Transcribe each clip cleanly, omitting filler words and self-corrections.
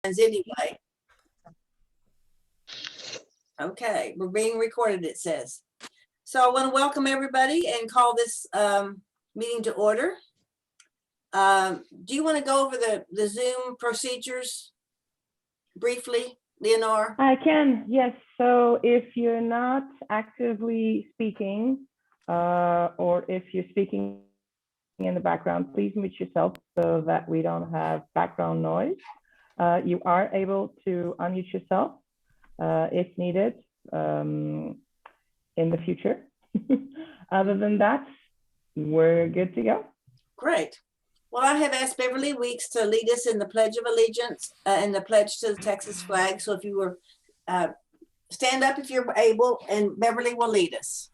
anyway. Okay, we're being recorded, it says. So I want to welcome everybody and call this meeting to order. Do you want to go over the Zoom procedures briefly, Leonore? I can, yes. So if you're not actively speaking or if you're speaking in the background, please mute yourself so that we don't have background noise. You are able to unmute yourself if needed in the future. Other than that, we're good to go. Great. Well, I have asked Beverly Weeks to lead us in the Pledge of Allegiance and the pledge to the Texas flag. So if you were, stand up if you're able, and Beverly will lead us.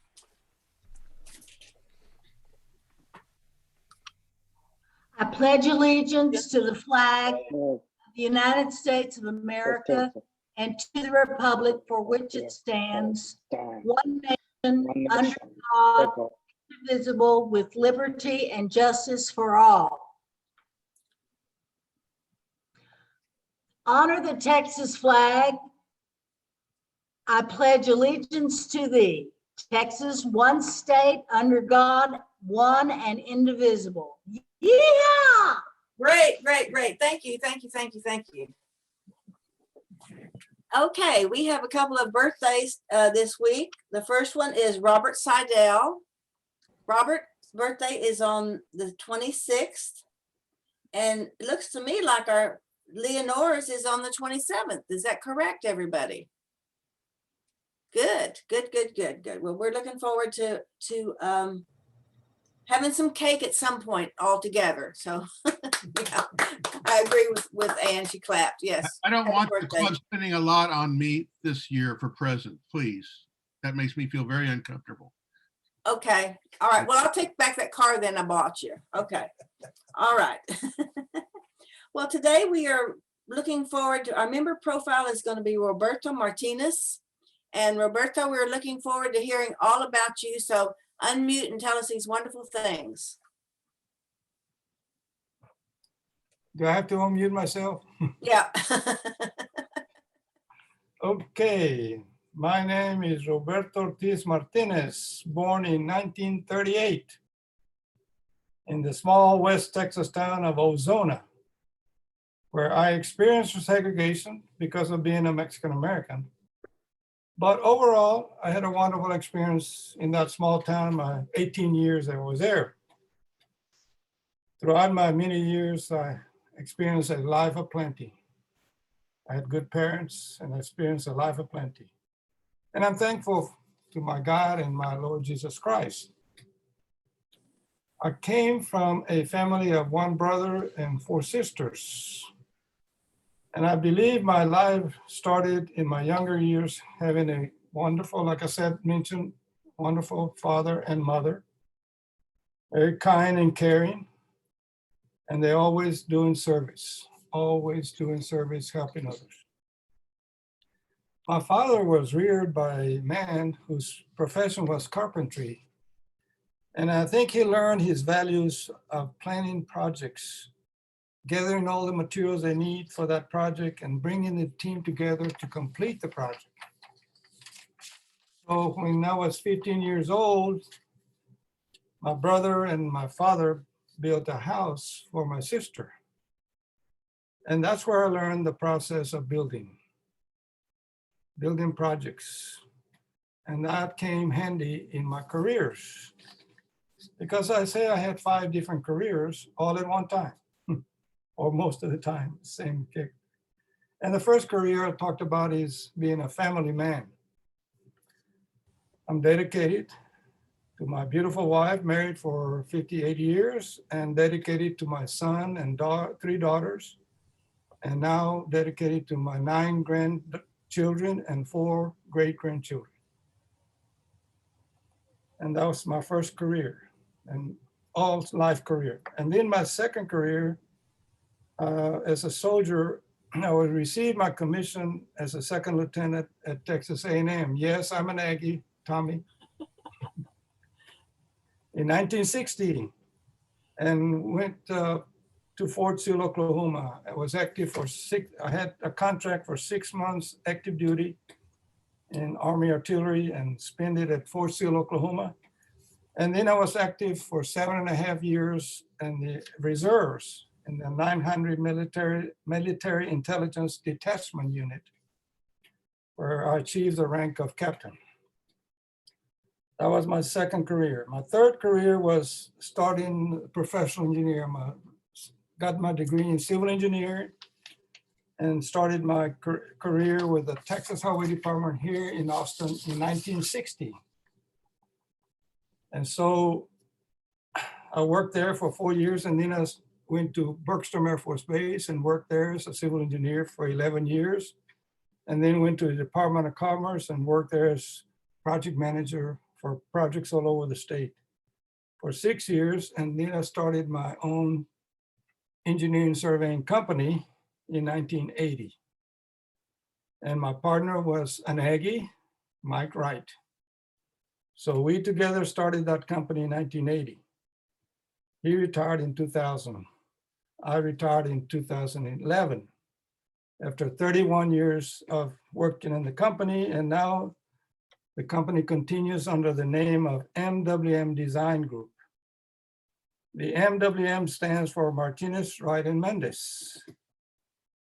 I pledge allegiance to the flag of the United States of America and to the republic for which it stands, one nation, under God, indivisible, with liberty and justice for all. Honor the Texas flag. I pledge allegiance to thee. Texas, one state under God, one and indivisible. Yeah! Great, great, great. Thank you, thank you, thank you, thank you. Okay, we have a couple of birthdays this week. The first one is Robert Seidel. Robert's birthday is on the 26th. And it looks to me like our Leonore's is on the 27th. Is that correct, everybody? Good, good, good, good, good. Well, we're looking forward to having some cake at some point all together. So yeah, I agree with Ann. She clapped. Yes. I don't want the club spending a lot on me this year for present, please. That makes me feel very uncomfortable. Okay. All right. Well, I'll take back that car then I bought you. Okay. All right. Well, today we are looking forward to our member profile is going to be Roberto Martinez. And Roberto, we're looking forward to hearing all about you. So unmute and tell us these wonderful things. Do I have to unmute myself? Yeah. Okay, my name is Roberto Ortiz Martinez, born in 1938 in the small West Texas town of Ozona, where I experienced segregation because of being a Mexican American. But overall, I had a wonderful experience in that small town, my 18 years I was there. Throughout my many years, I experienced a life of plenty. I had good parents and I experienced a life of plenty. And I'm thankful to my God and my Lord Jesus Christ. I came from a family of one brother and 4 sisters. And I believe my life started in my younger years, having a wonderful, like I said, mentioned, wonderful father and mother, very kind and caring, and they always doing service, helping others. My father was reared by a man whose profession was carpentry. And I think he learned his values of planning projects, gathering all the materials they need for that project and bringing the team together to complete the project. So when I was 15 years old, my brother and my father built a house for my sister. And that's where I learned the process of building projects. And that came handy in my careers. Because I say I had 5 different careers all at one time. Or most of the time, same gig. And the first career I talked about is being a family man. I'm dedicated to my beautiful wife, married for 58 years, and dedicated to my son and 3 daughters, and now dedicated to my 9 grandchildren and 4 great-grandchildren. And that was my first career, and all life career. And then my second career, as a soldier, I would receive my commission as a 2nd lieutenant at Texas A&M. Yes, I'm an Aggie, Tommy. In 1960, and went to Fort Sill, Oklahoma. I was active for I had a contract for 6 months active duty in Army artillery and spent it at Fort Sill, Oklahoma. And then I was active for 7.5 years in the reserves in the 900 military intelligence detachment unit, where I achieved the rank of captain. That was my second career. My third career was starting professional engineer. Got my degree in civil engineering and started my career with the Texas Highway Department here in Austin in 1960. And so I worked there for 4 years, and then I went to Bergstrom Air Force Base and worked there as a civil engineer for 11 years. And then went to the Department of Commerce and worked there as project manager for projects all over the state for 6 years. And then I started my own engineering surveying company in 1980. And my partner was an Aggie, Mike Wright. So we together started that company in 1980. He retired in 2000. I retired in 2011 after 31 years of working in the company. And now the company continues under the name of MWM Design Group. The MWM stands for Martinez, Wright, and Mendes.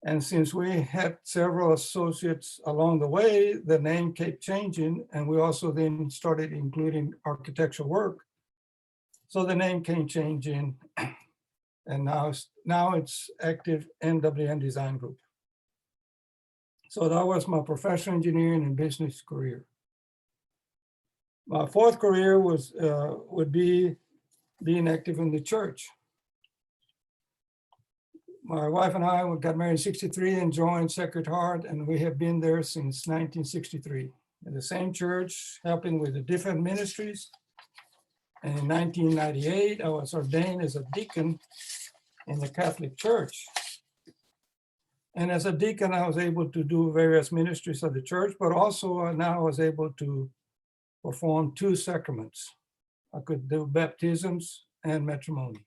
And since we had several associates along the way, the name kept changing, and we also then started including architectural work. So the name came changing, and now it's active MWM Design Group. So that was my professional engineering and business career. My fourth career would be being active in the church. My wife and I got married in 63 and joined Sacred Heart, and we have been there since 1963 in the same church, helping with the different ministries. And in 1998, I was ordained as a deacon in the Catholic Church. And as a deacon, I was able to do various ministries of the church, but also now I was able to perform 2 sacraments. I could do baptisms and matrimony.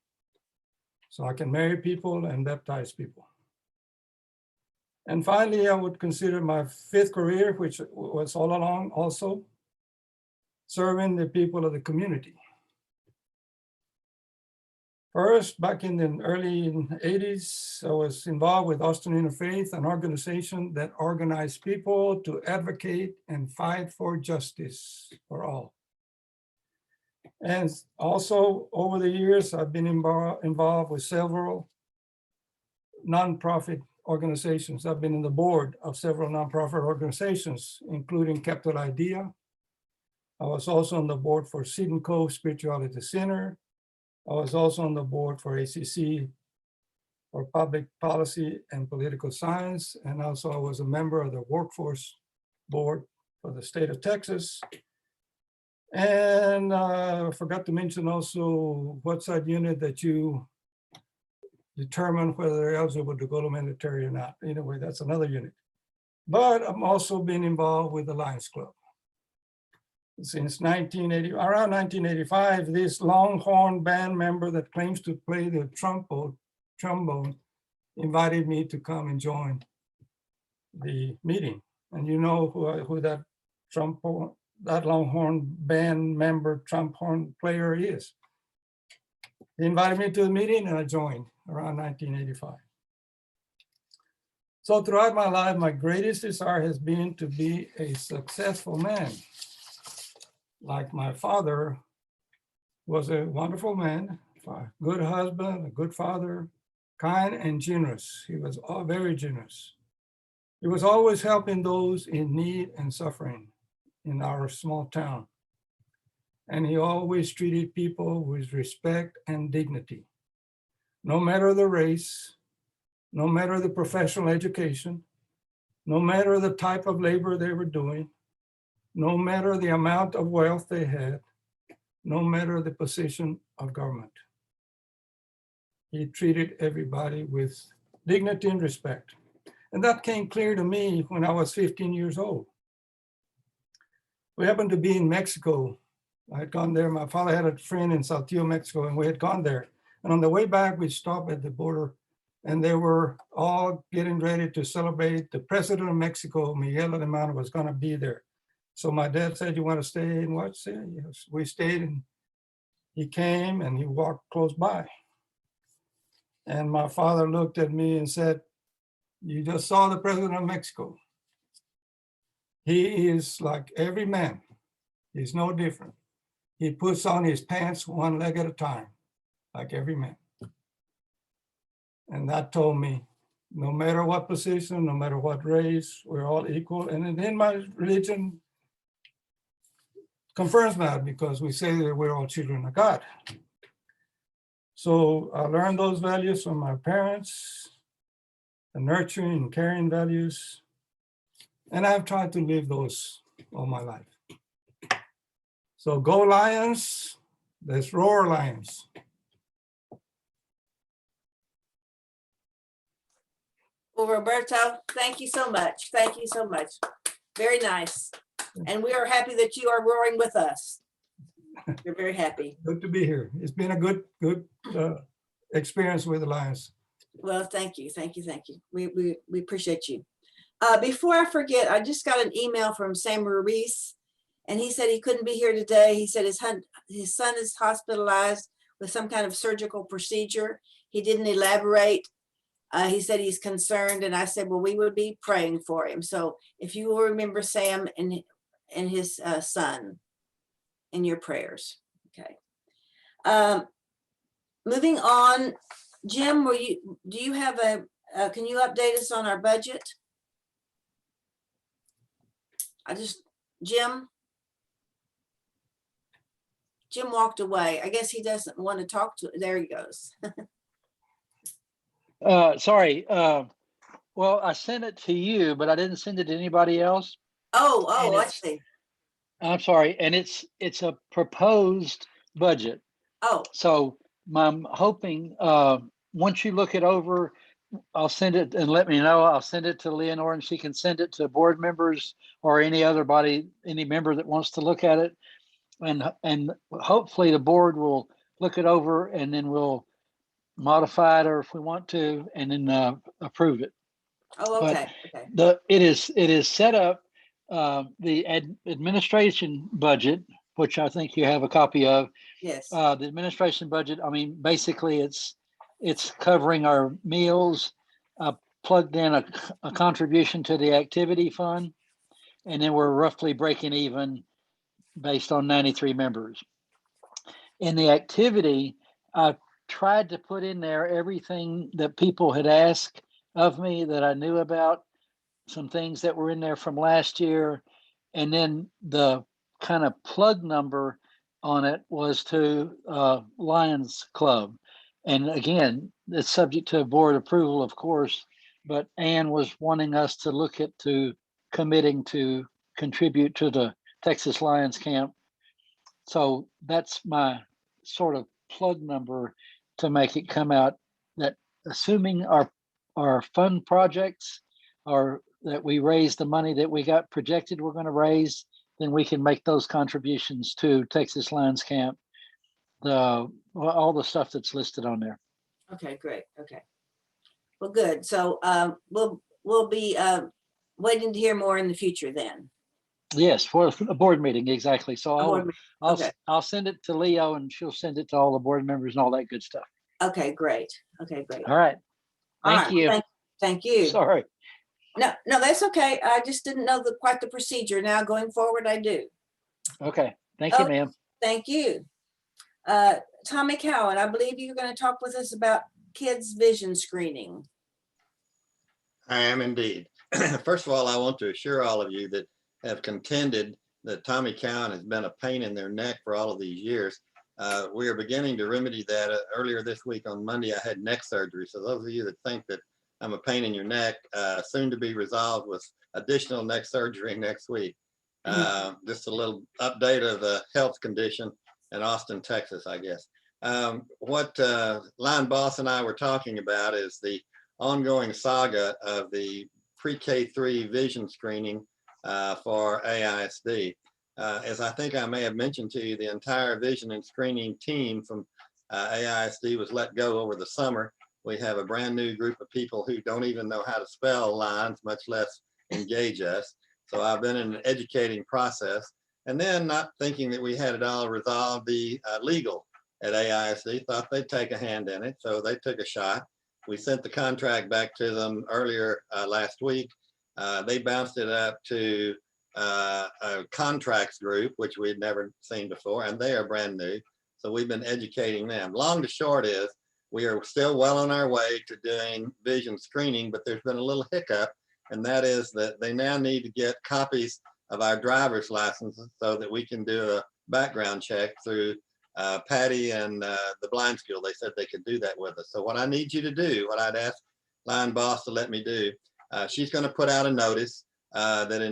So I can marry people and baptize people. And finally, I would consider my 5th career, which was all along also serving the people of the community. First, back in the early 80s, I was involved with Austin Interfaith, an organization that organized people to advocate and fight for justice for all. And also over the years, I've been involved with several nonprofit organizations. I've been in the board of several nonprofit organizations, including Capital Idea. I was also on the board for Seton Cove Spirituality Center. I was also on the board for ACC for Public Policy and Political Science. And also I was a member of the Workforce Board for the state of Texas. And I forgot to mention also what's that unit that you determine whether they're eligible to go to military or not. Anyway, that's another unit. But I'm also been involved with the Lions Club. Since around 1985, this Longhorn band member that claims to play the trombone invited me to come and join the meeting. And you know who that Longhorn band member trombone player is. He invited me to the meeting and I joined around 1985. So throughout my life, my greatest desire has been to be a successful man. Like my father was a wonderful man, a good husband, a good father, kind and generous. He was very generous. He was always helping those in need and suffering in our small town. And he always treated people with respect and dignity. No matter the race, no matter the professional education, no matter the type of labor they were doing, no matter the amount of wealth they had, no matter the position of government. He treated everybody with dignity and respect. And that came clear to me when I was 15 years old. We happened to be in Mexico. I had gone there. My father had a friend in Saltillo, Mexico, and we had gone there. And on the way back, we stopped at the border and they were all getting ready to celebrate. The president of Mexico, Miguel Alemán, was going to be there. So my dad said, "You want to stay and watch it?" Yes, we stayed, and he came and he walked close by. And my father looked at me and said, "You just saw the president of Mexico. He is like every man. He's no different. He puts on his pants one leg at a time, like every man." And that told me, no matter what position, no matter what race, we're all equal. And in my religion confirms that, because we say that we're all children of God. So I learned those values from my parents, the nurturing and caring values. And I've tried to live those all my life. So go Lions, let's roar Lions. Well, Roberto, thank you so much. Thank you so much. Very nice. And we are happy that you are roaring with us. We're very happy. Good to be here. It's been a good experience with the Lions. Well, thank you. Thank you. Thank you. We appreciate you. Before I forget, I just got an email from Sam Ruiz, and he said he couldn't be here today. He said his son is hospitalized with some kind of surgical procedure. He didn't elaborate. He said he's concerned, and I said, well, we would be praying for him. So if you will remember Sam and his son in your prayers. Okay. Moving on, Jim, do you have can you update us on our budget? Jim walked away. I guess he doesn't want to talk to, there he goes. Sorry. Well, I sent it to you, but I didn't send it to anybody else. Oh, And I see. I'm sorry. And it's a proposed budget. Oh, So I'm hoping once you look it over, I'll send it and let me know. I'll send it to Leonore and she can send it to board members or any member that wants to look at it. And hopefully the board will look it over and then we'll modify it, or if we want to, and then approve it. oh, okay. But it is set up, the administration budget, which I think you have a copy of. Yes. The administration budget, I mean, basically it's covering our meals, plugged in a contribution to the activity fund, and then we're roughly breaking even based on 93 members. In the activity, I tried to put in there everything that people had asked of me that I knew about, some things that were in there from last year, and then the kind of plug number on it was to Lions Club. And again, it's subject to board approval, of course, but Ann was wanting us to look at committing to contribute to the Texas Lions Camp. So that's my sort of plug number to make it come out, that assuming our fund projects are that we raise the money that we got projected we're going to raise, then we can make those contributions to Texas Lions Camp, all the stuff that's listed on there. Okay, great. Okay. Well, good. So we'll be waiting to hear more in the future then. Yes, for a board meeting, exactly. So Okay. I'll send it to Leo and she'll send it to all the board members and all that good stuff. Okay, great. Okay, great. All right. All Thank right. you. Thank you. Sorry. No, that's okay. I just didn't know quite the procedure. Now going forward, I do. Okay. Thank you, Okay. ma'am. Thank you. Tommy Cowan, I believe you're going to talk with us about kids' vision screening. I am indeed. First of all, I want to assure all of you that have contended that Tommy Cowan has been a pain in their neck for all of these years. We are beginning to remedy that. Earlier this week on Monday, I had neck surgery. So those of you that think that I'm a pain in your neck, soon to be resolved with additional neck surgery next week. Just a little update of the health condition in Austin, Texas, I guess. What Line Boss and I were talking about is the ongoing saga of the pre-K3 vision screening for AISD. As I think I may have mentioned to you, the entire vision and screening team from AISD was let go over the summer. We have a brand new group of people who don't even know how to spell lines, much less engage us. So I've been in an educating process. And then, not thinking that we had it all resolved, the legal at AISD thought they'd take a hand in it. So they took a shot. We sent the contract back to them earlier last week. They bounced it up to a contracts group, which we'd never seen before, and they are brand new. So we've been educating them. Long to short is, we are still well on our way to doing vision screening, but there's been a little hiccup, and that is that they now need to get copies of our driver's licenses so that we can do a background check through Patty and the blind school. They said they could do that with us. So what I need you to do, what I'd ask line boss to let me do, she's going to put out a notice that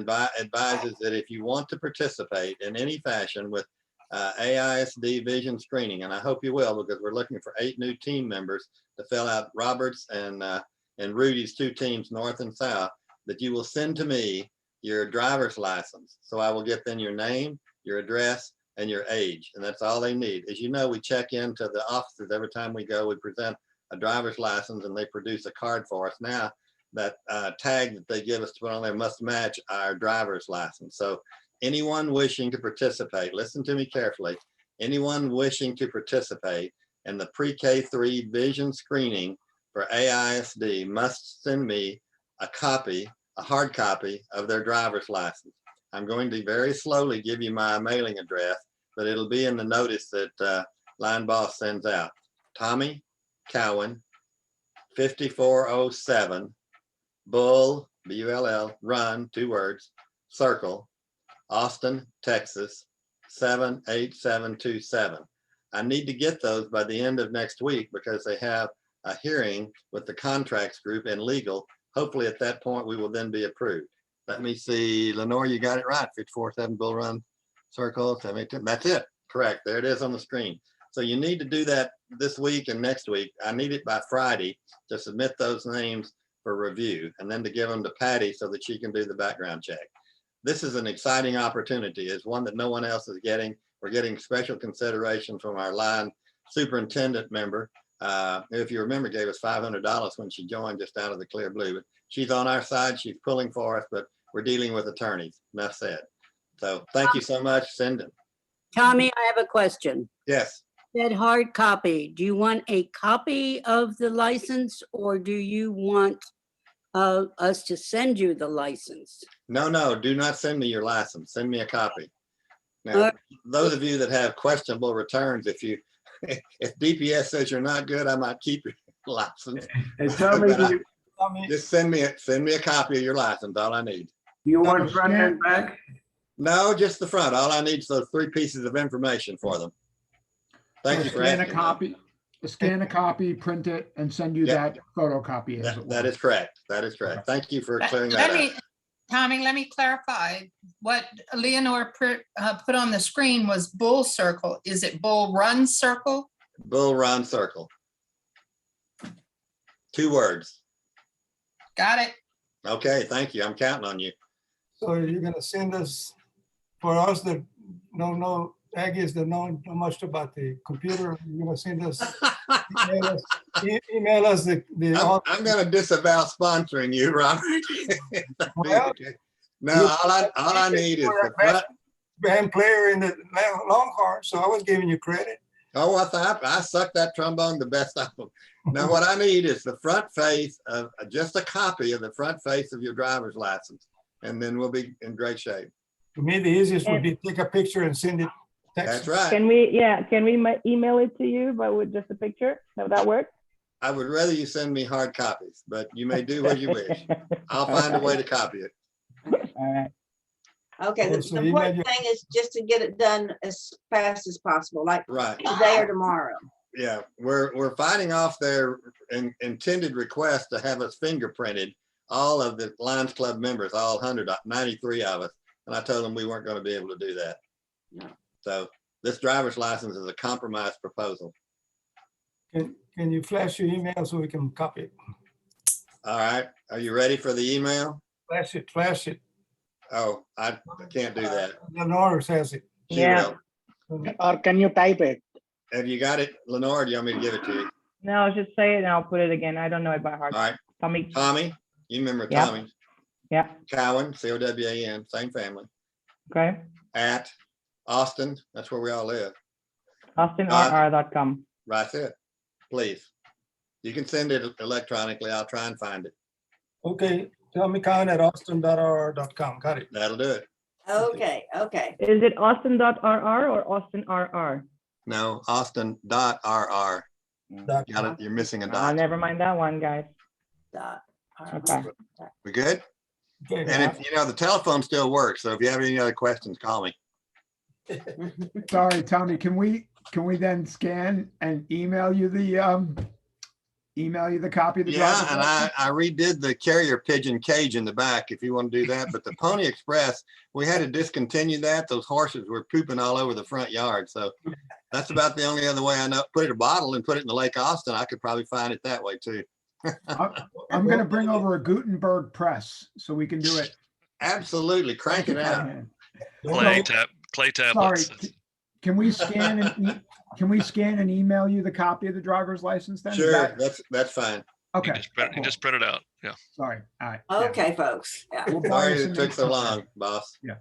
advises that if you want to participate in any fashion with AISD vision screening, and I hope you will, because we're looking for 8 new team members to fill out Robert's and Rudy's 2 teams, north and south, that you will send to me your driver's license. So I will get then your name, your address, and your age, and that's all they need. As you know, we check into the offices every time we go. We present a driver's license, and they produce a card for us. Now, that tag that they give us to put on there must match our driver's license. So anyone wishing to participate, listen to me carefully, anyone wishing to participate in the pre-K3 vision screening for AISD must send me a copy, a hard copy of their driver's license. I'm going to very slowly give you my mailing address, but it'll be in the notice that line boss sends out. Tommy Cowan, 5407 Bull, B-U-L-L, Run, 2 words, Circle, Austin, Texas, 78727. I need to get those by the end of next week because they have a hearing with the contracts group and legal. Hopefully at that point, we will then be approved. Let me see, Lenore, you got it right, 547 Bull Run, Circle, 782. That's it, correct. There it is on the screen. So you need to do that this week and next week. I need it by Friday to submit those names for review and then to give them to Patty so that she can do the background check. This is an exciting opportunity. It's one that no one else is getting. We're getting special consideration from our line superintendent member. If you remember, gave us $500 when she joined just out of the clear blue. But she's on our side. She's pulling for us, but we're dealing with attorneys. Enough said. So thank you so much, Cindy. Tommy, I have a question. Yes. That hard copy, do you want a copy of the license or do you want us to send you the license? No, do not send me your license. Send me a copy. Now, Alright. those of you that have questionable returns, if DPS says you're not good, I might keep your license. Hey, Tommy, But do just send me a copy of your license, all I need. you want front and back? No, just the front. All I need is those 3 pieces of information for them. Thank you for Scan a asking. copy, scan a copy, print it, and send you Yep. that photocopy as it That was. is correct. That is correct. Thank you for clearing that up. Tommy, let me clarify. What Leonore put on the screen was Bull Circle. Is it Bull Run Circle? Bull Run Circle. 2 words. Got it. Okay, thank you. I'm counting on you. So you're gonna send us, for us that don't know, Aggies that know much about the computer, you're gonna send us, email us I'm going to disavow sponsoring you, Robert. Well, No, all I need is the front. band player in the Longhorn, so I was giving you credit. Oh, I suck that trombone the best of them. Now, what I need is the front face of just a copy of the front face of your driver's license, and then we'll be in great shape. To me, the easiest would be take a picture and send it. That's right. Can we email it to you, but with just a picture? Would that work? I would rather you send me hard copies, but you may do what you wish. I'll find a way to copy it. All right. Okay, the So the email important you- thing is just to get it done as fast as possible, like Right. today or tomorrow. Yeah, we're fighting off their intended request to have us fingerprinted, all of the Lions Club members, all 193 of us. And I told them we weren't going to be able to do that. No. So this driver's license is a compromise proposal. Can you flash your email so we can copy it? All right, are you ready for the email? Flash it. Oh, I can't do that. Lenore has it. She Yeah. will. Or can you type it? Have you got it, Lenore? Or do you want me to give it to you? No, just say it and I'll put it again. I don't know it by heart. All right, Tommy. Tommy, you remember Yeah. Tommy? Yeah. Cowan, C-O-W-A-N, same family, Okay. at Austin, that's where we all live. AustinRR.com. Right there. Please. You can send it electronically. I'll try and find it. Okay, Tommy Khan at austin.rr.com. Got it. That'll do it. Okay, okay. Is it Austin.rr or AustinRR? No, Austin.rr. Dot Got it. You're missing a Oh, dot. never mind that one, guys. Dot. Okay. We good? Okay. And if, the telephone still works. So if you have any other questions, call me. Sorry, Tommy, can we then scan and email you the copy of the Yeah, driver's and license? I redid the carrier pigeon cage in the back if you want to do that. But the Pony Express, we had to discontinue that. Those horses were pooping all over the front yard. So that's about the only other way I know. Put it in a bottle and put it in the Lake Austin. I could probably find it that way too. I'm gonna bring over a Gutenberg press so we can do it. Absolutely. Crank it out. Clay Sorry, tablets. can we scan and email you the copy of the driver's license then? Is Sure, that- that's fine. Okay. You just print it out. Yeah. Sorry. All right. yeah. Okay, folks. Yeah. We'll buy Sorry you it some took so info. long, boss. No.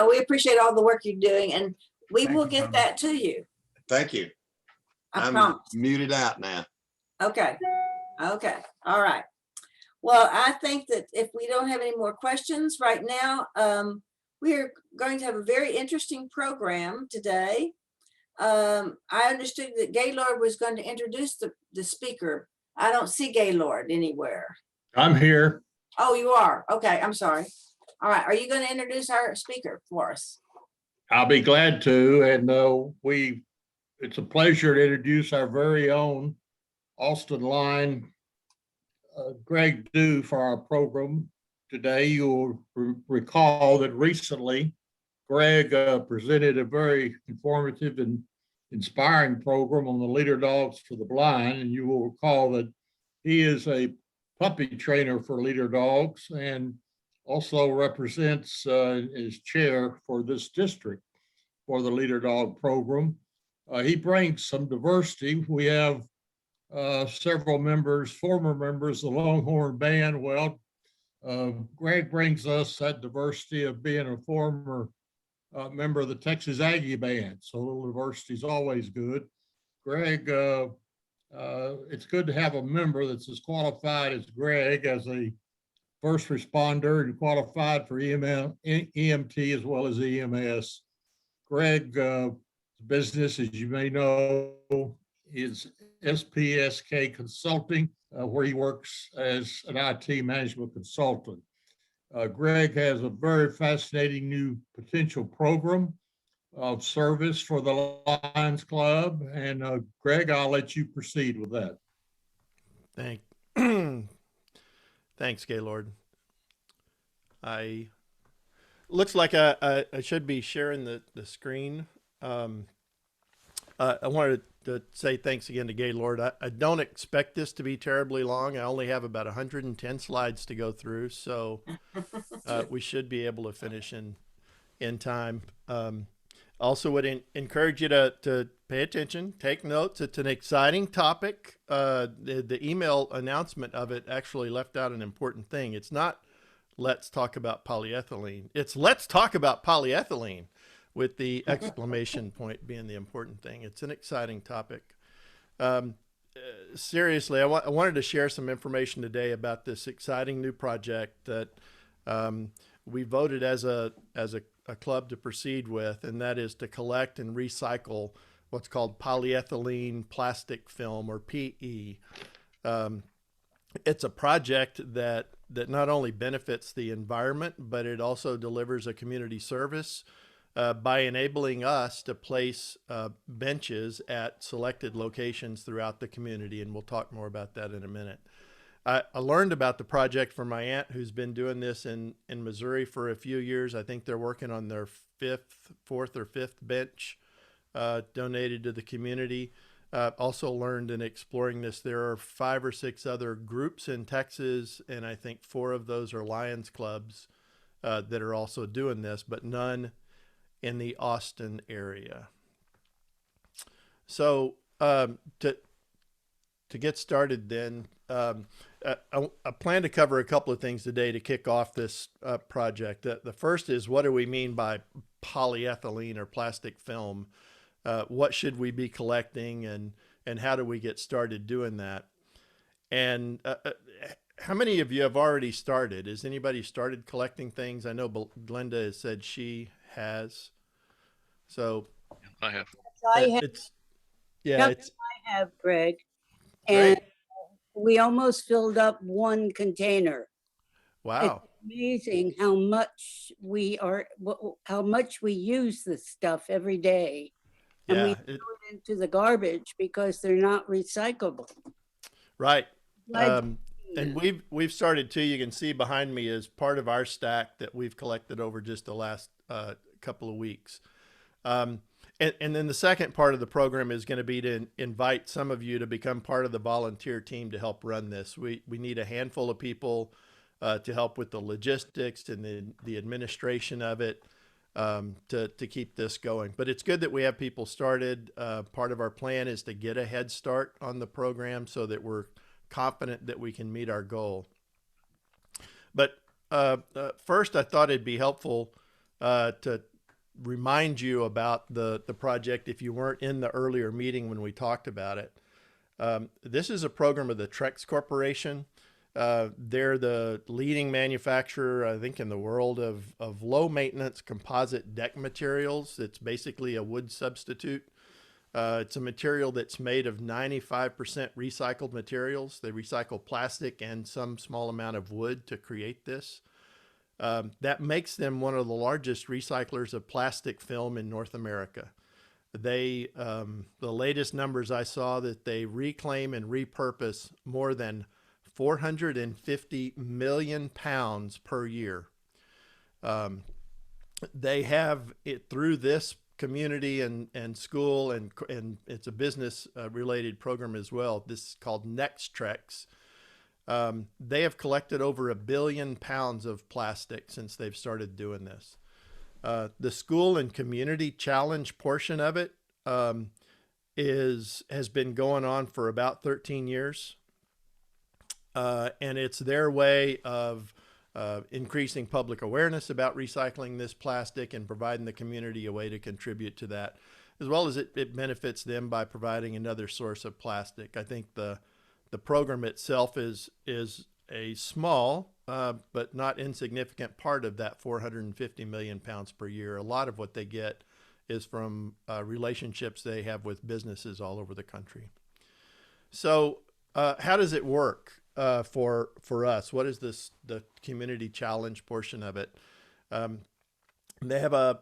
We appreciate all the work you're doing and we Thank will you, get Tommy. that to you. Thank you. I I'm promise. muted out now. Okay. Okay. All right. Well, I think that if we don't have any more questions right now, we're going to have a very interesting program today. I understood that Gaylord was going to introduce the speaker. I don't see Gaylord anywhere. I'm here. Oh, you are? Okay, I'm sorry. All right, are you going to introduce our speaker for us? I'll be glad to. And it's a pleasure to introduce our very own Austin line, Greg Dew, for our program today. You'll recall that recently Greg presented a very informative and inspiring program on the leader dogs for the blind. And you will recall that he is a puppy trainer for leader dogs and also represents as chair for this district for the leader dog program. He brings some diversity. We have several members, former members of the Longhorn Band. Well, Greg brings us that diversity of being a former member of the Texas Aggie Band. So a little diversity is always good. Greg, it's good to have a member that's as qualified as Greg as a first responder and qualified for EMT as well as EMS. Greg, business, as you may know, is SPSK Consulting, where he works as an IT management consultant. Greg has a very fascinating new potential program of service for the Lions Club. And Greg, I'll let you proceed with that. Thanks, Gaylord. Looks like I should be sharing the screen. I wanted to say thanks again to Gaylord. I don't expect this to be terribly long. I only have about 110 slides to go through, so we should be able to finish in time. Also would encourage you to pay attention, take notes. It's an exciting topic. The email announcement of it actually left out an important thing. It's not let's talk about polyethylene. It's let's talk about polyethylene, with the exclamation point being the important thing. It's an exciting topic. Seriously, I wanted to share some information today about this exciting new project that we voted as a club to proceed with, and that is to collect and recycle what's called polyethylene plastic film, or PE. It's a project that not only benefits the environment, but it also delivers a community service by enabling us to place benches at selected locations throughout the community. And we'll talk more about that in a minute. I learned about the project from my aunt, who's been doing this in Missouri for a few years. I think they're working on their fourth or fifth bench donated to the community. Also learned in exploring this, there are 5 or 6 other groups in Texas, and I think 4 of those are Lions clubs that are also doing this, but none in the Austin area. So to get started then, I plan to cover a couple of things today to kick off this project. The first is, what do we mean by polyethylene or plastic film? What should we be collecting, and how do we get started doing that? And how many of you have already started? Has anybody started collecting things? I know Glenda has said she has. So I have. I have, yeah, yep, I have, Greg. Great. And we almost filled up one container. Wow. It's amazing how much how much we use this stuff every day. And we Yeah, throw it into the garbage because they're not recyclable. right. Glad And we've started too. You can see behind me is part of our stack that we've collected over just the last couple of weeks. And then the second part of the program is going to be to invite some of you to become part of the volunteer team to help run this. We need a handful of people to help with the logistics and the administration of it, to keep this going. But it's good that we have people started. Part of our plan is to get a head start on the program so that we're confident that we can meet our goal. But first, I thought it'd be helpful to remind you about the project if you weren't in the earlier meeting when we talked about it. This is a program of the Trex Corporation. They're the leading manufacturer, I think, in the world of low maintenance composite deck materials. It's basically a wood substitute. It's a material that's made of 95% recycled materials. They recycle plastic and some small amount of wood to create this. That makes them one of the largest recyclers of plastic film in North America. They, the latest numbers I saw, that they reclaim and repurpose more than 450 million pounds per year. They have it through this community and school, and it's a business related program as well. This is called Next Trex. They have collected over 1 billion pounds of plastic since they've started doing this. The school and community challenge portion of it has been going on for about 13 years. And it's their way of increasing public awareness about recycling this plastic and providing the community a way to contribute to that, as well as it benefits them by providing another source of plastic. I think the program itself is a small but not insignificant part of that 450 million pounds per year. A lot of what they get is from relationships they have with businesses all over the country. So how does it work for us? What is the community challenge portion of it? They have a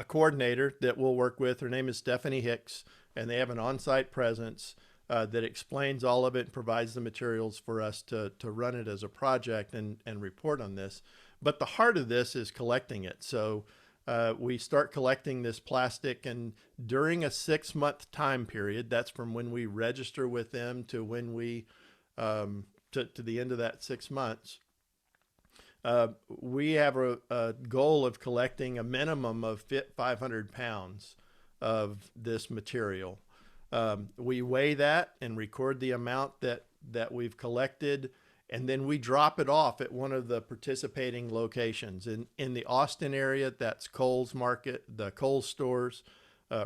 coordinator that we'll work with. Her name is Stephanie Hicks, and they have an on-site presence that explains all of it and provides the materials for us to run it as a project and report on this. But the heart of this is collecting it. So we start collecting this plastic, and during a 6-month time period, that's from when we register with them to when we to the end of that 6 months, we have a goal of collecting a minimum of 500 pounds of this material. We weigh that and record the amount that we've collected, and then we drop it off at one of the participating locations. In the Austin area, that's Kohl's Market, the Kohl's stores,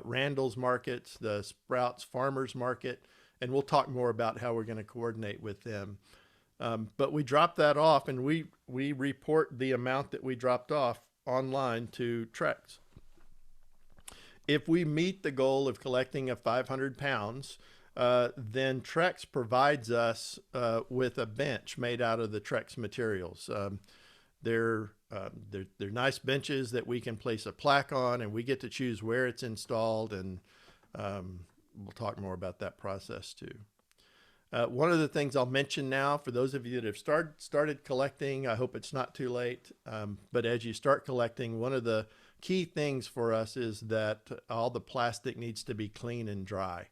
Randall's Markets, the Sprouts Farmers Market, and we'll talk more about how we're going to coordinate with them. But we drop that off, and we report the amount that we dropped off online to Trex. If we meet the goal of collecting 500 pounds, then Trex provides us with a bench made out of the Trex materials. They're nice benches that we can place a plaque on, and we get to choose where it's installed, and we'll talk more about that process too. One of the things I'll mention now, for those of you that have started collecting, I hope it's not too late, but as you start collecting, one of the key things for us is that all the plastic needs to be clean and dry.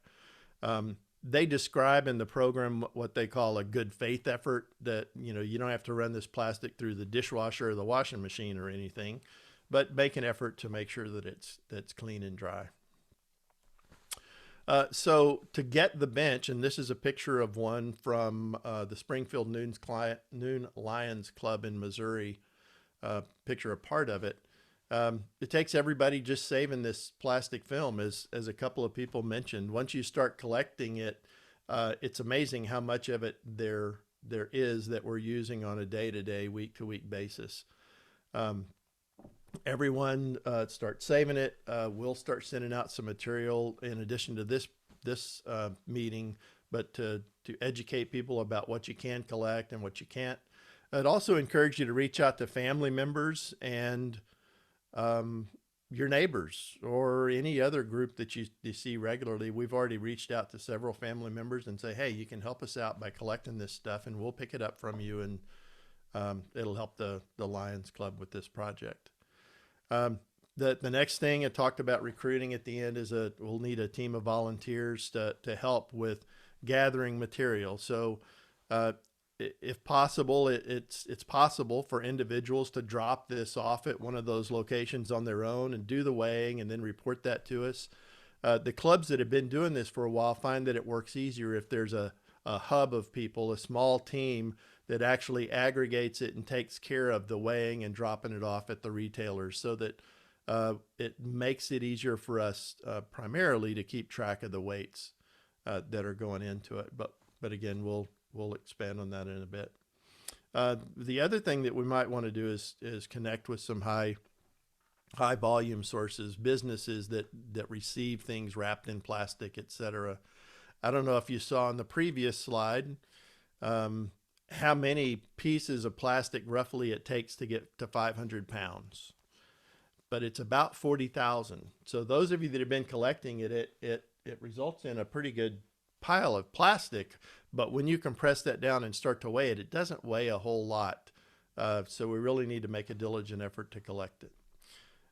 They describe in the program what they call a good faith effort, that you don't have to run this plastic through the dishwasher or the washing machine or anything, but make an effort to make sure that that's clean and dry. So to get the bench, and this is a picture of one from the Springfield Noon Lions Club in Missouri, picture a part of it. It takes everybody just saving this plastic film, as a couple of people mentioned. Once you start collecting it, it's amazing how much of it there is that we're using on a day-to-day, week-to-week basis. Everyone start saving it. We'll start sending out some material in addition to this meeting, but to educate people about what you can collect and what you can't. I'd also encourage you to reach out to family members and your neighbors or any other group that you see regularly. We've already reached out to several family members and say, hey, you can help us out by collecting this stuff and we'll pick it up from you, and it'll help the Lions Club with this project. The next thing I talked about recruiting at the end is we'll need a team of volunteers to help with gathering material. So if possible, it's possible for individuals to drop this off at one of those locations on their own and do the weighing and then report that to us. The clubs that have been doing this for a while find that it works easier if there's a hub of people, a small team that actually aggregates it and takes care of the weighing and dropping it off at the retailers, so that it makes it easier for us primarily to keep track of the weights that are going into it. But again, we'll expand on that in a bit. The other thing that we might want to do is connect with some high volume sources, businesses that receive things wrapped in plastic, etc. I don't know if you saw on the previous slide how many pieces of plastic roughly it takes to get to 500 pounds, but it's about 40,000. So those of you that have been collecting it results in a pretty good pile of plastic, but when you compress that down and start to weigh it, it doesn't weigh a whole lot. So we really need to make a diligent effort to collect it.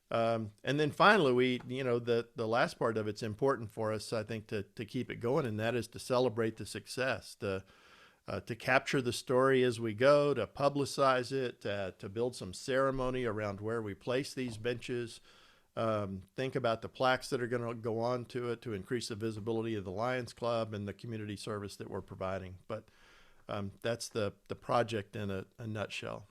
And then finally, the last part of it's important for us, I think, to keep it going, and that is to celebrate the success, to capture the story as we go, to publicize it, to build some ceremony around where we place these benches. Think about the plaques that are going to go on to it to increase the visibility of the Lions Club and the community service that we're providing. But that's the project in a nutshell.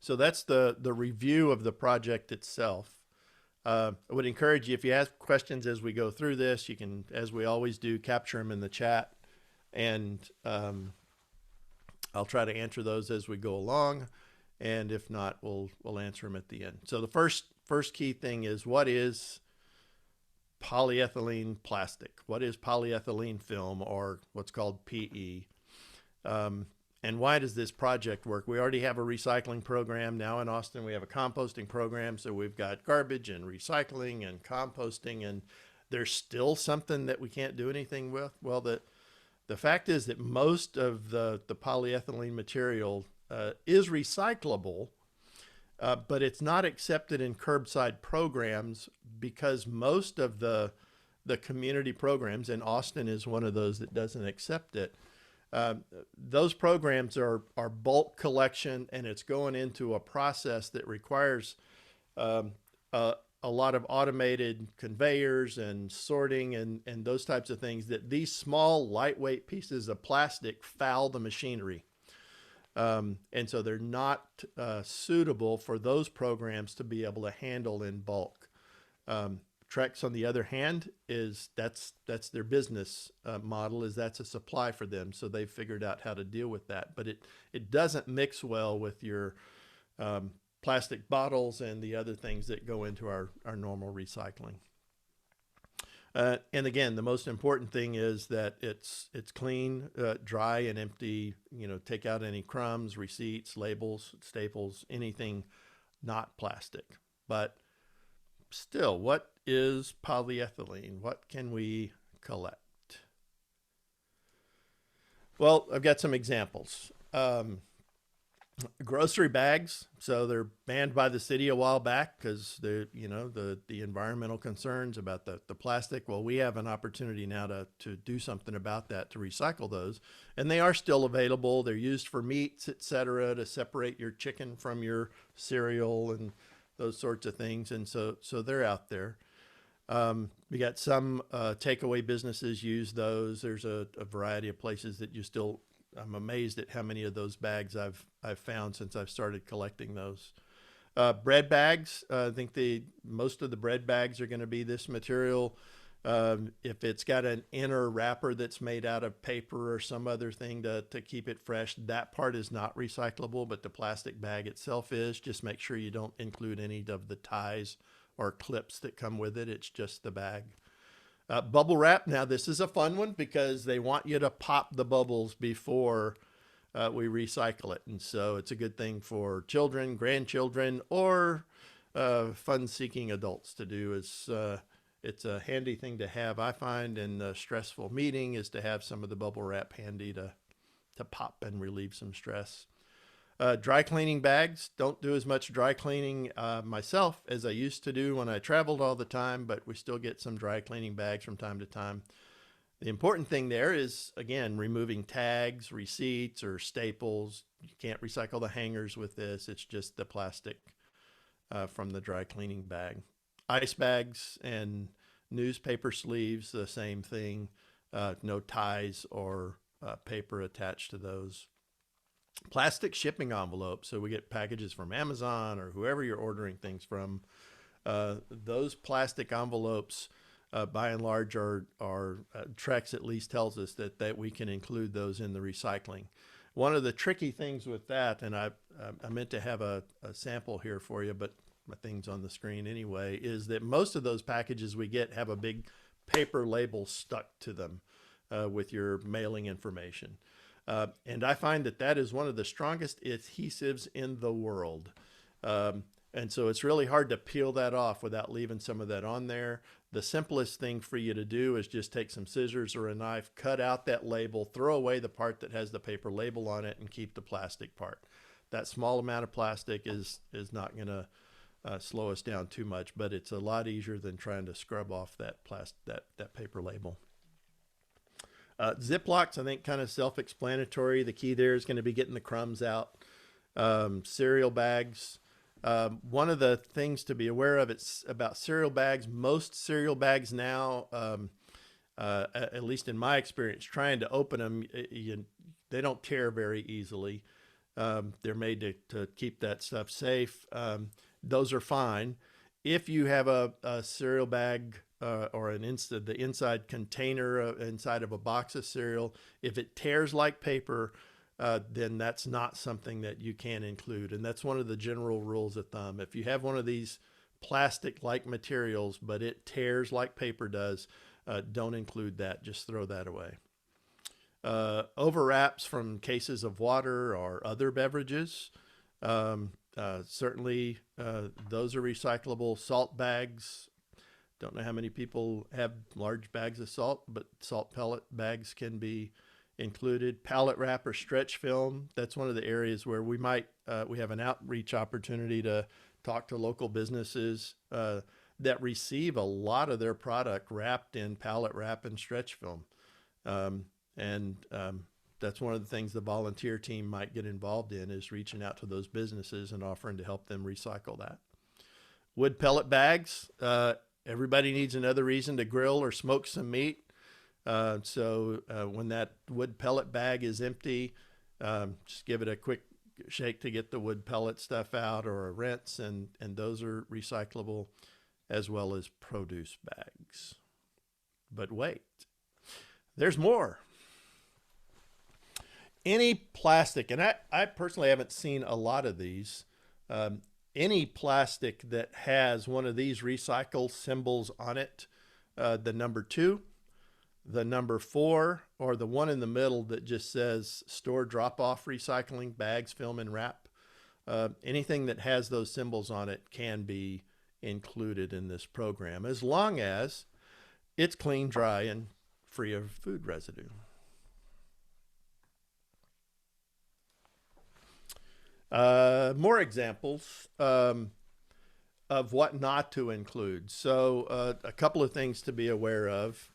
So that's the review of the project itself. I would encourage you, if you have questions as we go through this, you can, as we always do, capture them in the chat, and I'll try to answer those as we go along. And if not, we'll answer them at the end. So the first key thing is, what is polyethylene plastic? What is polyethylene film, or what's called PE? And why does this project work? We already have a recycling program now in Austin. We have a composting program. So we've got garbage and recycling and composting, and there's still something that we can't do anything with. Well, the fact is that most of the polyethylene material is recyclable, but it's not accepted in curbside programs because most of the community programs, and Austin is one of those that doesn't accept it. Those programs are bulk collection, and it's going into a process that requires a lot of automated conveyors and sorting and those types of things, that these small lightweight pieces of plastic foul the machinery. And so they're not suitable for those programs to be able to handle in bulk. Trex, on the other hand, that's their business model, is that's a supply for them. So they've figured out how to deal with that, but it doesn't mix well with your plastic bottles and the other things that go into our normal recycling. And again, the most important thing is that it's clean, dry, and empty. Take out any crumbs, receipts, labels, staples, anything not plastic. But still, what is polyethylene? What can we collect? Well, I've got some examples. Grocery bags. So they're banned by the city a while back because the environmental concerns about the plastic. Well, we have an opportunity now to do something about that, to recycle those, and they are still available. They're used for meats, etc., to separate your chicken from your cereal and those sorts of things. And so they're out there. We got some takeaway businesses use those. There's a variety of places that you still, I'm amazed at how many of those bags I've found since I've started collecting those. Bread bags, I think most of the bread bags are going to be this material. If it's got an inner wrapper that's made out of paper or some other thing to keep it fresh, that part is not recyclable, but the plastic bag itself is. Just make sure you don't include any of the ties or clips that come with it. It's just the bag. Bubble wrap. Now this is a fun one because they want you to pop the bubbles before we recycle it. And so it's a good thing for children, grandchildren, or fun-seeking adults to do. It's a handy thing to have, I find, in a stressful meeting, is to have some of the bubble wrap handy to pop and relieve some stress. Dry cleaning bags. Don't do as much dry cleaning myself as I used to do when I traveled all the time, but we still get some dry cleaning bags from time to time. The important thing there is, again, removing tags, receipts, or staples. You can't recycle the hangers with this. It's just the plastic from the dry cleaning bag. Ice bags and newspaper sleeves, the same thing. No ties or paper attached to those. Plastic shipping envelopes. So we get packages from Amazon or whoever you're ordering things from. Those plastic envelopes, by and large, are Trex at least tells us that we can include those in the recycling. One of the tricky things with that, and I meant to have a sample here for you, but my thing's on the screen anyway, is that most of those packages we get have a big paper label stuck to them with your mailing information. And I find that is one of the strongest adhesives in the world. And so it's really hard to peel that off without leaving some of that on there. The simplest thing for you to do is just take some scissors or a knife, cut out that label, throw away the part that has the paper label on it, and keep the plastic part. That small amount of plastic is not going to slow us down too much, but it's a lot easier than trying to scrub off that paper label. Ziplocs, I think, kind of self-explanatory. The key there is going to be getting the crumbs out. Cereal bags. One of the things to be aware of about cereal bags, most cereal bags now, at least in my experience, trying to open them, they don't tear very easily. They're made to keep that stuff safe. Those are fine. If you have a cereal bag or the inside container inside of a box of cereal, if it tears like paper, then that's not something that you can include. And that's one of the general rules of thumb. If you have one of these plastic-like materials, but it tears like paper does, don't include that. Just throw that away. Overwraps from cases of water or other beverages. Certainly, those are recyclable. Salt bags. Don't know how many people have large bags of salt, but salt pellet bags can be included. Pallet wrap or stretch film. That's one of the areas where we have an outreach opportunity to talk to local businesses that receive a lot of their product wrapped in pallet wrap and stretch film. That's one of the things the volunteer team might get involved in, is reaching out to those businesses and offering to help them recycle that. Wood pellet bags. Everybody needs another reason to grill or smoke some meat. So when that wood pellet bag is empty, just give it a quick shake to get the wood pellet stuff out, or a rinse, and those are recyclable, as well as produce bags. But wait, there's more. Any plastic, and I personally haven't seen a lot of these, any plastic that has one of these recycle symbols on it, the number 2, the number 4, or the one in the middle that just says store drop-off recycling bags, film, and wrap. Anything that has those symbols on it can be included in this program, as long as it's clean, dry, and free of food residue. More examples of what not to include. So a couple of things to be aware of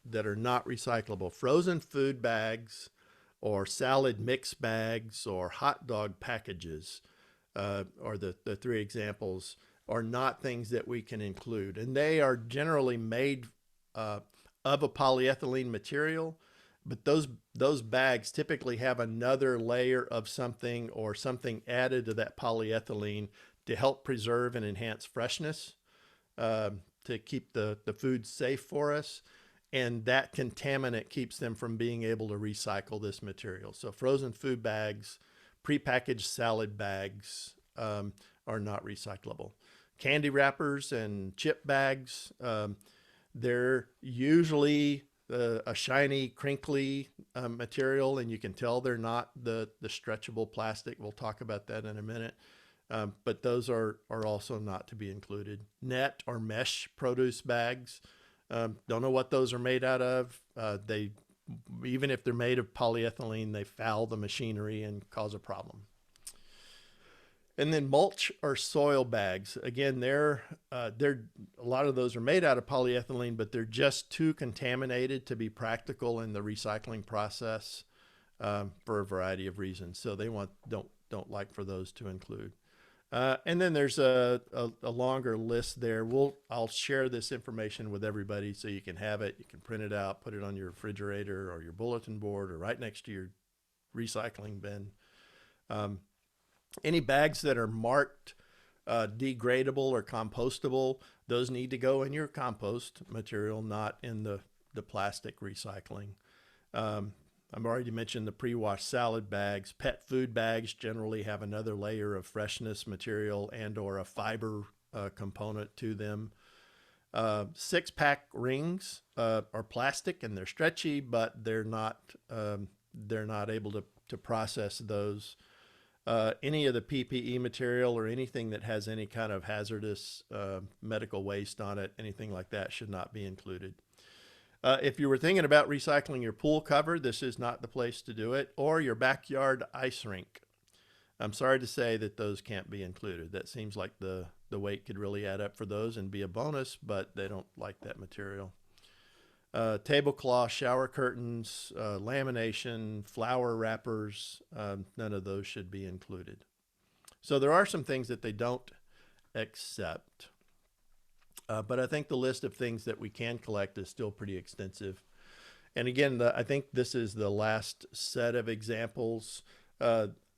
that are not recyclable. Frozen food bags, or salad mix bags, or hot dog packages are the 3 examples. are not things that we can include. And they are generally made of a polyethylene material, but those bags typically have another layer of something or something added to that polyethylene to help preserve and enhance freshness, to keep the food safe for us. And that contaminant keeps them from being able to recycle this material. So frozen food bags, prepackaged salad bags are not recyclable. Candy wrappers and chip bags, they're usually a shiny, crinkly material, and you can tell they're not the stretchable plastic. We'll talk about that in a minute. But those are also not to be included. Net or mesh produce bags, don't know what those are made out of. Even if they're made of polyethylene, they foul the machinery and cause a problem. And then mulch or soil bags. Again, they're a lot of those are made out of polyethylene, but they're just too contaminated to be practical in the recycling process for a variety of reasons. So they don't like for those to include. And then there's a longer list there. I'll share this information with everybody so you can have it. You can print it out, put it on your refrigerator or your bulletin board or right next to your recycling bin. Any bags that are marked degradable or compostable, those need to go in your compost material, not in the plastic recycling. I've already mentioned the pre-washed salad bags. Pet food bags generally have another layer of freshness material and or a fiber component to them. 6-pack rings are plastic and they're stretchy, but they're not able to process those. Any of the PPE material or anything that has any kind of hazardous medical waste on it, anything like that should not be included. If you were thinking about recycling your pool cover, this is not the place to do it, or your backyard ice rink. I'm sorry to say that those can't be included. That seems like the weight could really add up for those and be a bonus, but they don't like that material. Tablecloth, shower curtains, lamination, flower wrappers, none of those should be included. So there are some things that they don't accept. But I think the list of things that we can collect is still pretty extensive. And again, I think this is the last set of examples.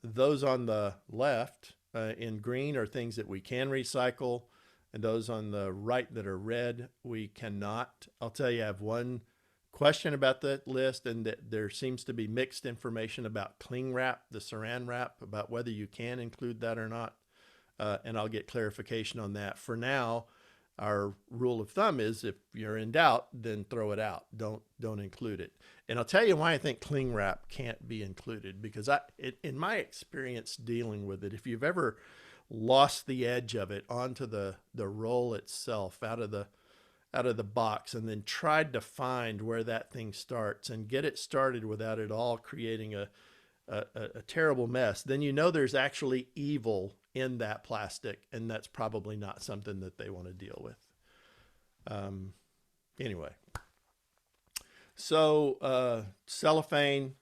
Those on the left in green are things that we can recycle, and those on the right that are red, we cannot. I'll tell you, I have one question about that list, and that there seems to be mixed information about cling wrap, the saran wrap, about whether you can include that or not. And I'll get clarification on that. For now, our rule of thumb is if you're in doubt, then throw it out. Don't include it. And I'll tell you why I think cling wrap can't be included, because in my experience dealing with it, if you've ever lost the edge of it onto the roll itself out of the box and then tried to find where that thing starts and get it started without it all creating a terrible mess, then you know there's actually evil in that plastic, and that's probably not something that they want to deal with. Anyway, so cellophane,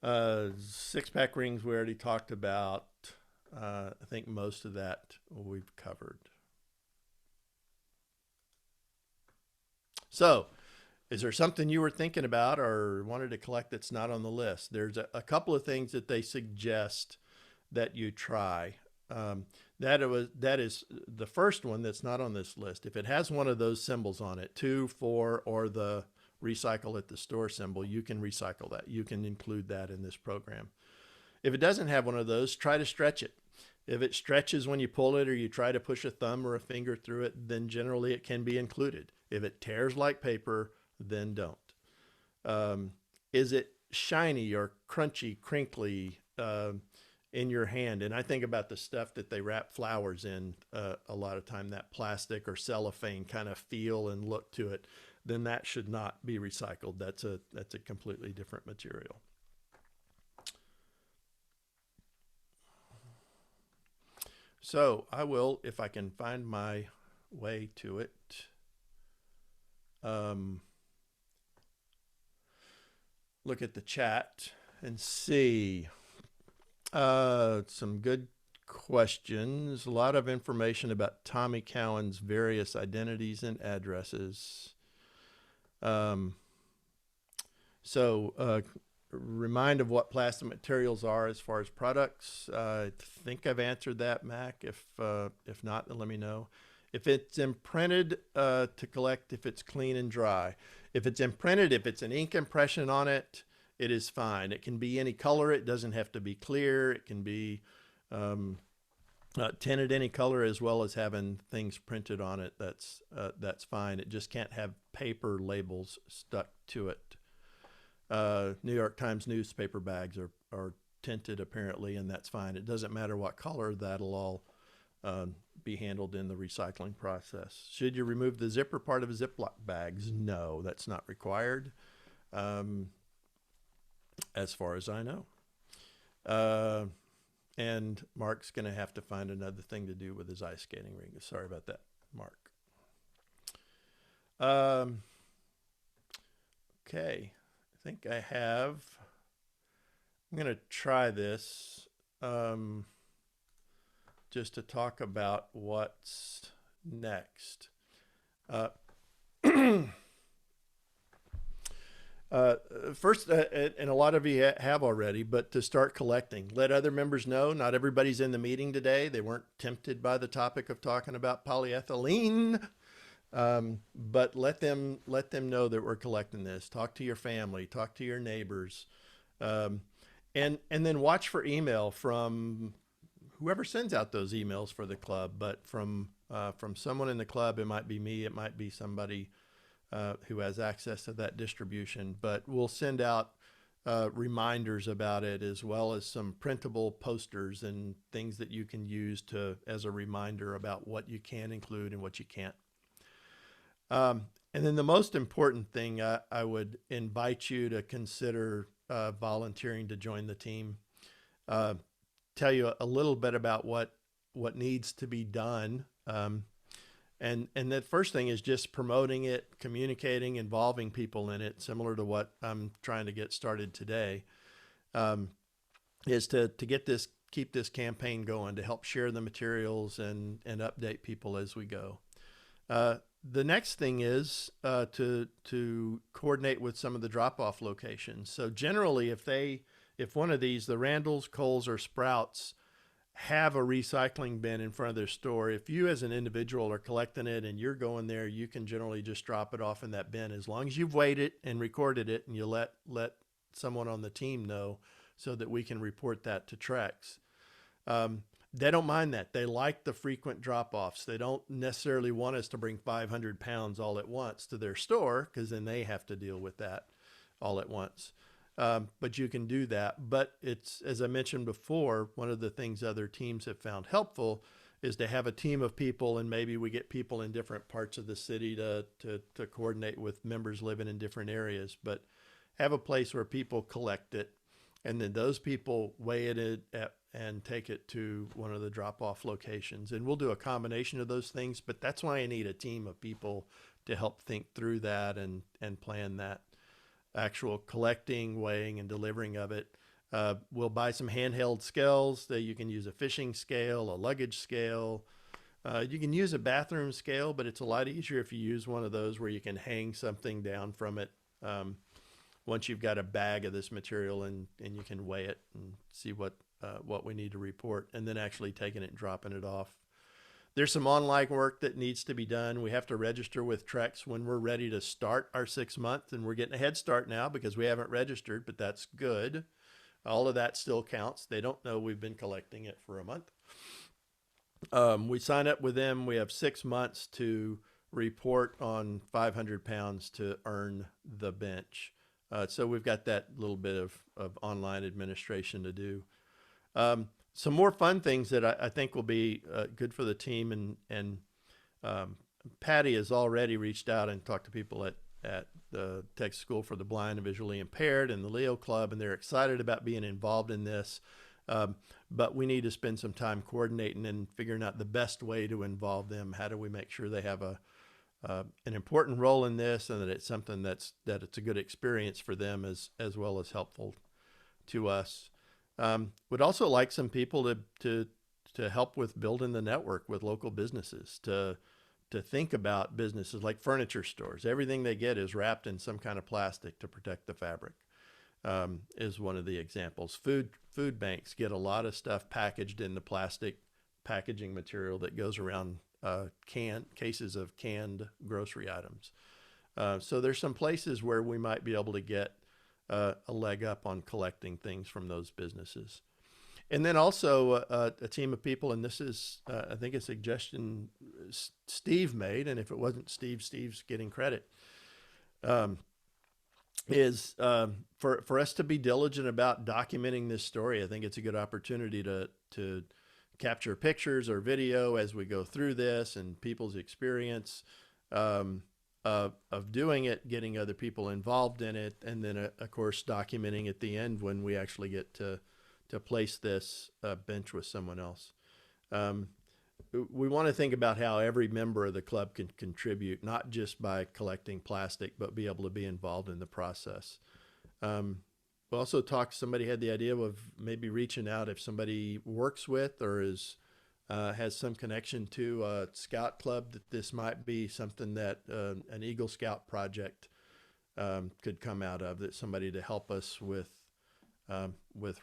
6-pack rings we already talked about. I think most of that we've covered. So, is there something you were thinking about or wanted to collect that's not on the list? There's a couple of things that they suggest that you try. That is the first one that's not on this list. If it has one of those symbols on it, 2, 4, or the recycle at the store symbol, you can recycle that. You can include that in this program. If it doesn't have one of those, try to stretch it. If it stretches when you pull it or you try to push a thumb or a finger through it, then generally it can be included. If it tears like paper, then don't. Is it shiny or crunchy, crinkly in your hand? And I think about the stuff that they wrap flowers in a lot of time, that plastic or cellophane kind of feel and look to it, then that should not be recycled. That's a completely different material. So I will, if I can find my way to it. Look at the chat and see some good questions, a lot of information about Tommy Cowan's various identities and addresses. Remind of what plastic materials are as far as products. I think I've answered that, Mac. If not, then let me know. If it's imprinted, to collect if it's clean and dry. If it's imprinted, if it's an ink impression on it, it is fine. It can be any color. It doesn't have to be clear. It can be tinted any color, as well as having things printed on it. That's fine. It just can't have paper labels stuck to it. New York Times newspaper bags are tinted apparently, and that's fine. It doesn't matter what color. That'll all be handled in the recycling process. Should you remove the zipper part of Ziploc bags? No, that's not required, as far as I know. And Mark's going to have to find another thing to do with his ice skating ring. Sorry about that, Mark. Okay, I think I have. I'm going to try this just to talk about what's next. First, and a lot of you have already, but to start collecting, let other members know. Not everybody's in the meeting today. They weren't tempted by the topic of talking about polyethylene, but let them know that we're collecting this. Talk to your family, talk to your neighbors, and then watch for email from whoever sends out those emails for the club. But from someone in the club, it might be me, it might be somebody who has access to that distribution, but we'll send out reminders about it, as well as some printable posters and things that you can use as a reminder about what you can include and what you can't. And then the most important thing, I would invite you to consider volunteering to join the team. Tell you a little bit about what needs to be done. And the first thing is just promoting it, communicating, involving people in it, similar to what I'm trying to get started today, is to keep this campaign going, to help share the materials and update people as we go. The next thing is to coordinate with some of the drop-off locations. So generally, if one of these, the Randalls, Kohl's, or Sprouts, have a recycling bin in front of their store, if you as an individual are collecting it and you're going there, you can generally just drop it off in that bin, as long as you've weighed it and recorded it, and you let someone on the team know so that we can report that to Trex. They don't mind that. They like the frequent drop-offs. They don't necessarily want us to bring 500 pounds all at once to their store, because then they have to deal with that all at once. But you can do that. But it's, as I mentioned before, one of the things other teams have found helpful is to have a team of people, and maybe we get people in different parts of the city to coordinate with members living in different areas, but have a place where people collect it, and then those people weigh it and take it to one of the drop-off locations. And we'll do a combination of those things, but that's why I need a team of people to help think through that and plan that actual collecting, weighing, and delivering of it. We'll buy some handheld scales that you can use, a fishing scale, a luggage scale. You can use a bathroom scale, but it's a lot easier if you use one of those where you can hang something down from it once you've got a bag of this material, and you can weigh it and see what we need to report, and then actually taking it and dropping it off. There's some online work that needs to be done. We have to register with Trex when we're ready to start our 6 month, and we're getting a head start now because we haven't registered, but that's good. All of that still counts. They don't know we've been collecting it for a month. We sign up with them. We have 6 months to report on 500 pounds to earn the bench. So we've got that little bit of online administration to do. Some more fun things that I think will be good for the team, and Patty has already reached out and talked to people at the Texas School for the Blind and Visually Impaired and the Leo Club, and they're excited about being involved in this. But we need to spend some time coordinating and figuring out the best way to involve them. How do we make sure they have an important role in this, and that it's something that it's a good experience for them as well as helpful to us. Would also like some people to to help with building the network with local businesses, to think about businesses like furniture stores. Everything they get is wrapped in some kind of plastic to protect the fabric, is one of the examples. Food banks get a lot of stuff packaged in the plastic packaging material that goes around cases of canned grocery items. So there's some places where we might be able to get a leg up on collecting things from those businesses. And then also a team of people, and this is, I think, a suggestion Steve made, and if it wasn't Steve, Steve's getting credit, is for us to be diligent about documenting this story. I think it's a good opportunity to capture pictures or video as we go through this and people's experience of doing it, getting other people involved in it, and then, of course, documenting at the end when we actually get to place this bench with someone else. We want to think about how every member of the club can contribute, not just by collecting plastic, but be able to be involved in the process. We also somebody had the idea of maybe reaching out if somebody works with or has some connection to a scout club, that this might be something that an Eagle Scout project could come out of, that somebody to help us with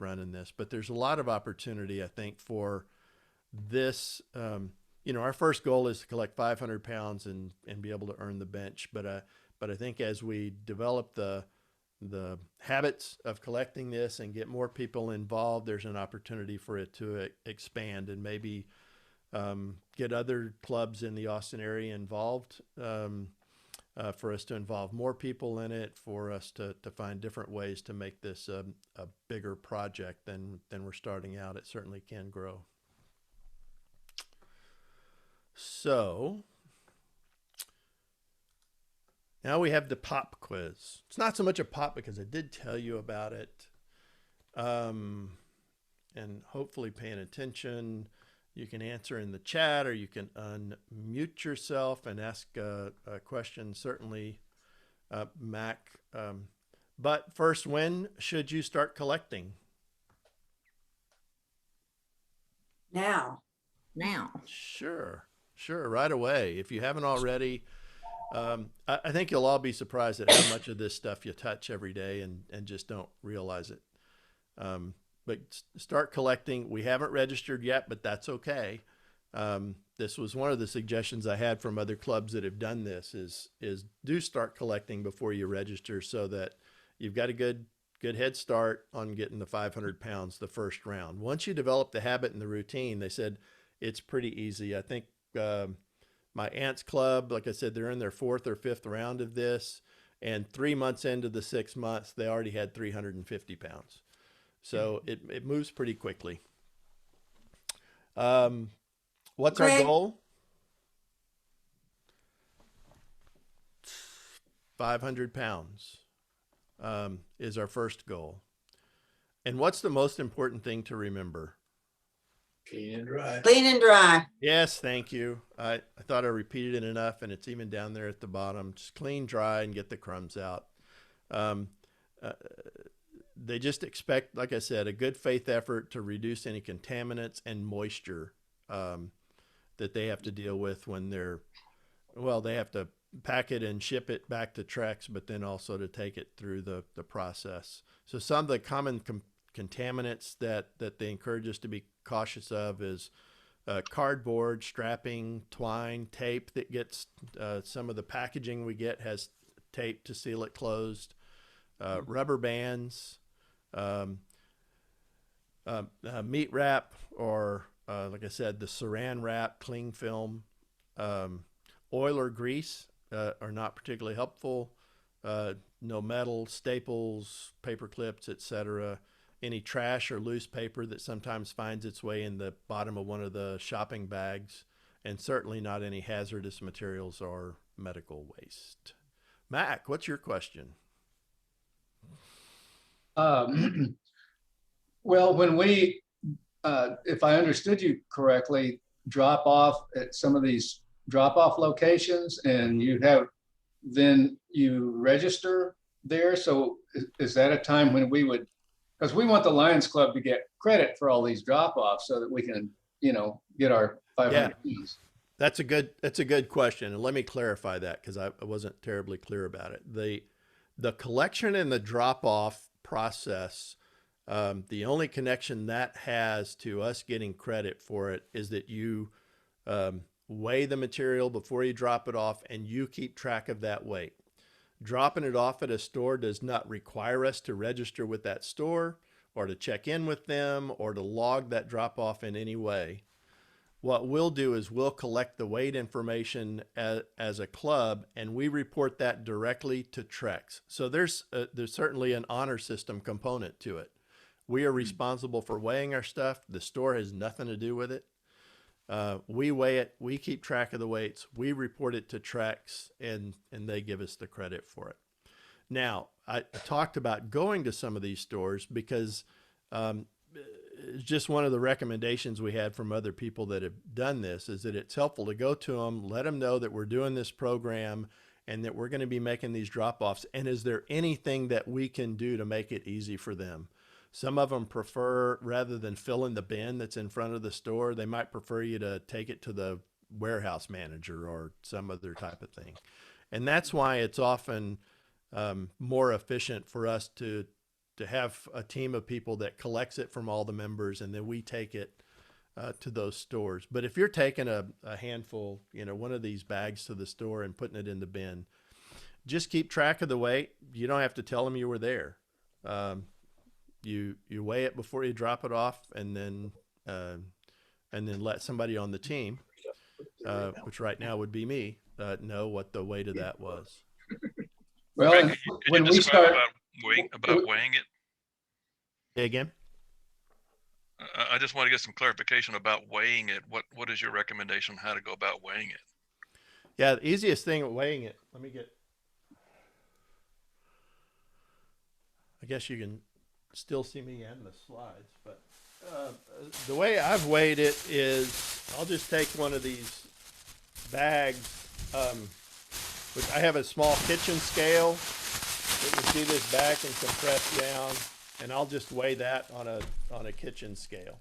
running this. But there's a lot of opportunity, I think, for this. Our first goal is to collect 500 pounds and be able to earn the bench. But I think as we develop the habits of collecting this and get more people involved, there's an opportunity for it to expand and maybe get other clubs in the Austin area involved, for us to involve more people in it, for us to find different ways to make this a bigger project than we're starting out. It certainly can grow. So now we have the pop quiz. It's not so much a pop because I did tell you about it. And hopefully paying attention. You can answer in the chat, or you can unmute yourself and ask a question, certainly, Mac. But first, when should you start collecting? Now. Sure, right away. If you haven't already, I think you'll all be surprised at how much of this stuff you touch every day and just don't realize it. But start collecting. We haven't registered yet, but that's okay. This was one of the suggestions I had from other clubs that have done this is do start collecting before you register, so that you've got a good head start on getting the 500 pounds the first round. Once you develop the habit and the routine, they said it's pretty easy. I think my aunt's club, like I said, they're in their 4th or 5th round of this, and 3 months into the 6 months, they already had 350 pounds. So it moves pretty quickly. What's our goal? 500 pounds is our first goal. And what's the most important thing to remember? Clean and dry. Clean and dry. Yes, thank you. I thought I repeated it enough, and it's even down there at the bottom. Just clean, dry, and get the crumbs out. They just expect, like I said, a good faith effort to reduce any contaminants and moisture that they have to deal with when they have to pack it and ship it back to Trex, but then also to take it through the process. So some of the common contaminants that they encourage us to be cautious of is cardboard, strapping, twine, tape that gets, some of the packaging we get has tape to seal it closed, rubber bands, meat wrap, or like I said, the saran wrap, cling film, oil or grease are not particularly helpful. No metal, staples, paper clips, etc. Any trash or loose paper that sometimes finds its way in the bottom of one of the shopping bags, and certainly not any hazardous materials or medical waste. Mac, what's your question? Well, when we, if I understood you correctly, drop off at some of these drop-off locations, and then you register there. So is that a time when we would, because we want the Lions Club to get credit for all these drop-offs so that we can get our 500 Yeah. keys. That's a good question. And let me clarify that because I wasn't terribly clear about it. The collection and the drop off process, the only connection that has to us getting credit for it is that you weigh the material before you drop it off and you keep track of that weight. Dropping it off at a store does not require us to register with that store or to check in with them or to log that drop off in any way. What we'll do is we'll collect the weight information as a club, and we report that directly to Trex. So there's certainly an honor system component to it. We are responsible for weighing our stuff. The store has nothing to do with it. We weigh it. We keep track of the weights. We report it to Trex, and they give us the credit for it. Now, I talked about going to some of these stores because it's just one of the recommendations we had from other people that have done this is that it's helpful to go to them, let them know that we're doing this program and that we're going to be making these drop-offs. And is there anything that we can do to make it easy for them? Some of them prefer, rather than fill in the bin that's in front of the store, they might prefer you to take it to the warehouse manager or some other type of thing. And that's why it's often more efficient for us to have a team of people that collects it from all the members, and then we take it to those stores. But if you're taking a handful, one of these bags to the store and putting it in the bin, just keep track of the weight. You don't have to tell them you were there. You weigh it before you drop it off, and then let somebody on the team, which right now would be me, know what the weight of that was. Well, Greg, and could you when we describe start, about weighing it? Say again? I just want to get some clarification about weighing it. What is your recommendation on how to go about weighing it? Yeah, the easiest thing with weighing it, I guess you can still see me and the slides, but the way I've weighed it is I'll just take one of these bags, which I have a small kitchen scale that you see this bag can compress down, and I'll just weigh that on a kitchen scale.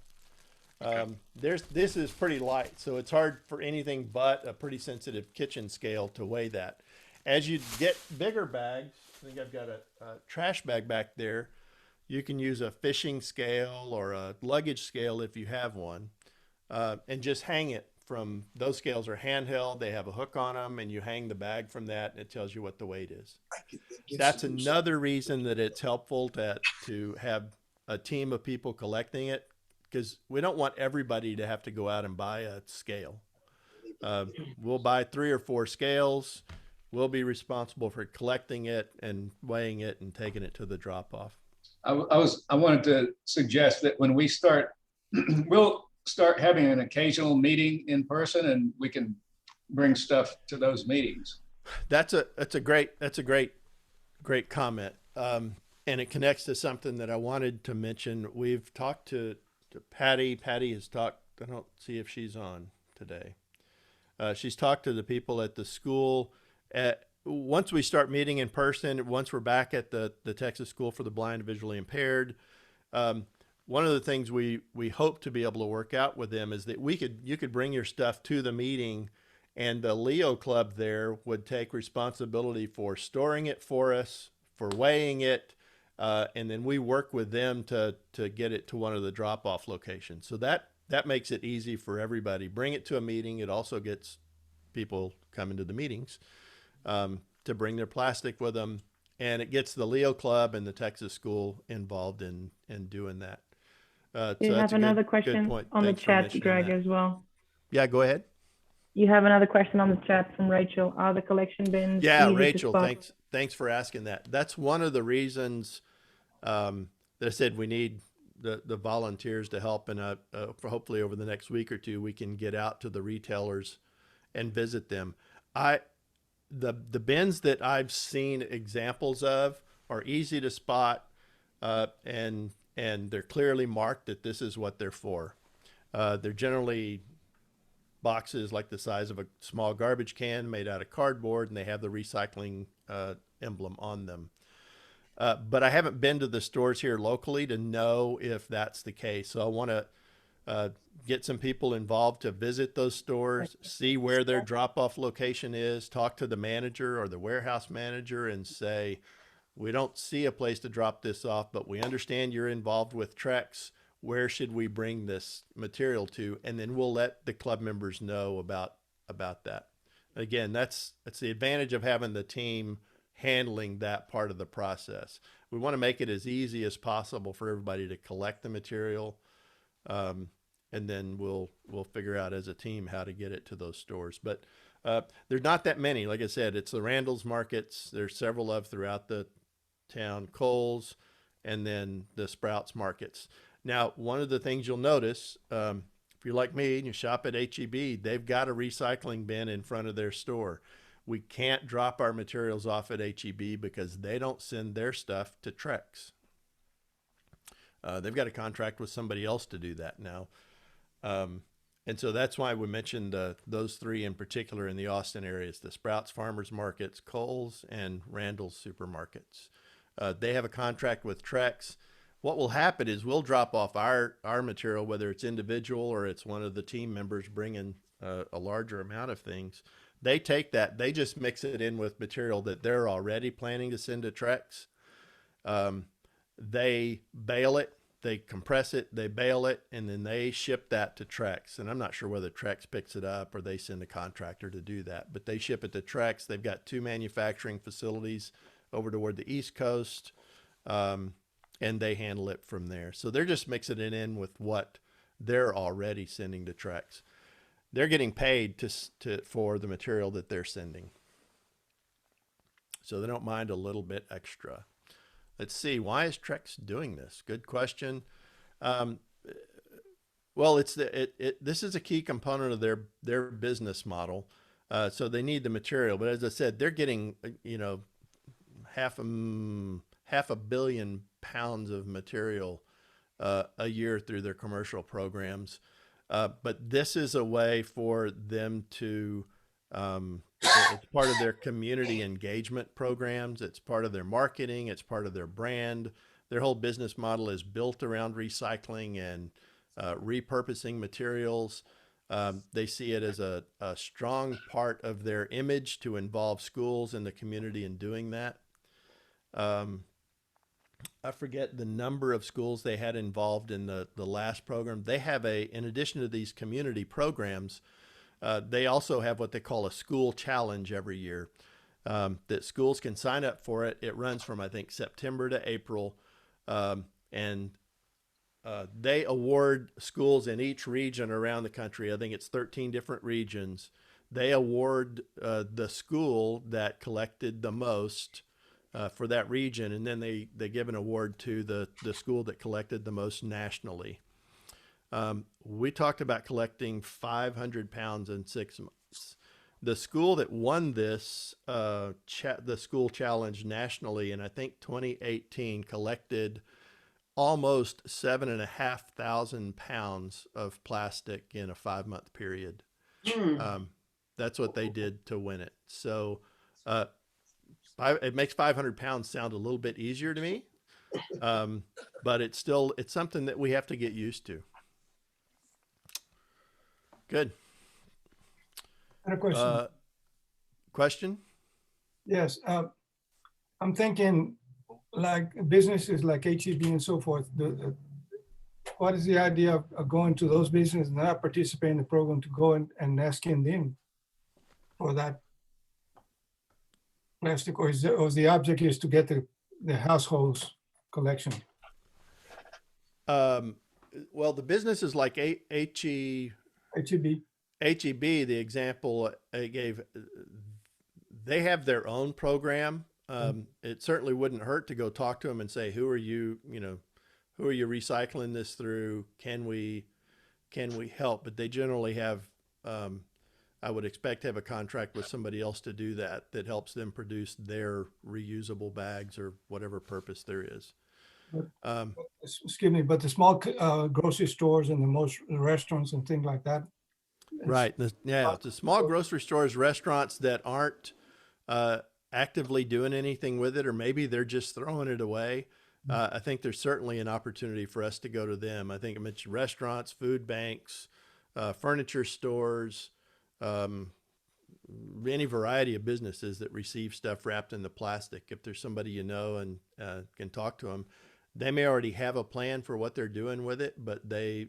This is pretty light, so it's hard for anything but a pretty sensitive kitchen scale to weigh that. As you get bigger bags, I think I've got a trash bag back there. You can use a fishing scale or a luggage scale if you have one, and just hang it from, those scales are handheld. They have a hook on them, and you hang the bag from that, and it tells you what the weight is. That's another reason that it's helpful to have a team of people collecting it, because we don't want everybody to have to go out and buy a scale. We'll buy 3 or 4 scales. We'll be responsible for collecting it and weighing it and taking it to the drop-off. I wanted to suggest that when we start, we'll start having an occasional meeting in person, and we can bring stuff to those meetings. That's a great comment. And it connects to something that I wanted to mention. We've talked to Patty. Patty has talked, I don't see if she's on today. She's talked to the people at the school. Once we start meeting in person, once we're back at the Texas School for the Blind and Visually Impaired, one of the things we hope to be able to work out with them is that you could bring your stuff to the meeting, and the Leo Club there would take responsibility for storing it for us, for weighing it, and then we work with them to get it to one of the drop-off locations. So that makes it easy for everybody. Bring it to a meeting. It also gets people coming to the meetings to bring their plastic with them, and it gets the Leo Club and the Texas School involved in doing that. You have another question on the chat, Greg, as well. Yeah, go ahead. You have another question on the chat from Rachel. Are the collection bins Yeah, easy to Rachel, spot? thanks for asking that. That's one of the reasons that I said we need the volunteers to help, and for hopefully over the next week or two we can get out to the retailers and visit them. The bins that I've seen examples of are easy to spot, and they're clearly marked that this is what they're for. They're generally boxes like the size of a small garbage can made out of cardboard, and they have the recycling emblem on them. But I haven't been to the stores here locally to know if that's the case. So I want to get some people involved to visit those stores, see where their drop-off location is, talk to the manager or the warehouse manager and say, we don't see a place to drop this off, but we understand you're involved with Trex. Where should we bring this material to? And then we'll let the club members know about that. Again, that's the advantage of having the team handling that part of the process. We want to make it as easy as possible for everybody to collect the material. And then we'll figure out as a team how to get it to those stores. But there's not that many. Like I said, it's the Randall's markets. There's several of throughout the town, Kohl's, and then the Sprouts markets. Now, one of the things you'll notice, if you're like me and you shop at H-E-B, they've got a recycling bin in front of their store. We can't drop our materials off at H-E-B because they don't send their stuff to Trex. They've got a contract with somebody else to do that now. And so that's why we mentioned those three in particular in the Austin areas, the Sprouts Farmers Markets, Kohl's, and Randall's Supermarkets. They have a contract with Trex. What will happen is we'll drop off our material, whether it's individual or it's one of the team members bringing a larger amount of things. They take that, they just mix it in with material that they're already planning to send to Trex. They bale it, they compress it, they bale it, and then they ship that to Trex. And I'm not sure whether Trex picks it up or they send a contractor to do that, but they ship it to Trex. They've got 2 manufacturing facilities over toward the East Coast, and they handle it from there. So they're just mixing it in with what they're already sending to Trex. They're getting paid for the material that they're sending. So they don't mind a little bit extra. Let's see, why is Trex doing this? Good question. Well, this is a key component of their business model. So they need the material, but as I said, they're getting, half a billion pounds of material a year through their commercial programs. But this is a way for them to, it's part of their community engagement programs. It's part of their marketing. It's part of their brand. Their whole business model is built around recycling and repurposing materials. They see it as a strong part of their image to involve schools and the community in doing that. I forget the number of schools they had involved in the last program. They have in addition to these community programs, they also have what they call a school challenge every year, that schools can sign up for it. It runs from, I think, September to April. And they award schools in each region around the country. I think it's 13 different regions. They award the school that collected the most for that region, and then they give an award to the school that collected the most nationally. We talked about collecting 500 pounds in 6 months. The school that won this, the school challenge nationally in, I think, 2018, collected almost 7,500 pounds of plastic in a 5-month period. That's what they did to win it. So it makes 500 pounds sound a little bit easier to me, but it's something that we have to get used to. Good. I have a question. Question? Yes. I'm thinking like businesses like H-E-B and so forth. What is the idea of going to those businesses and not participating in the program to go and asking them for that plastic, or the object is to get the households collection? Well, the businesses like H-E-B, the example I gave, they have their own program. It certainly wouldn't hurt to go talk to them and say, who are you recycling this through? Can we help? But they generally have, I would expect to have a contract with somebody else to do that helps them produce their reusable bags or whatever purpose there is. Excuse me, but the small grocery stores and the restaurants and things like that. Right. The small grocery stores, restaurants that aren't actively doing anything with it, or maybe they're just throwing it away. I think there's certainly an opportunity for us to go to them. I think I mentioned restaurants, food banks, furniture stores, any variety of businesses that receive stuff wrapped in the plastic. If there's somebody you know and can talk to them, they may already have a plan for what they're doing with it, but they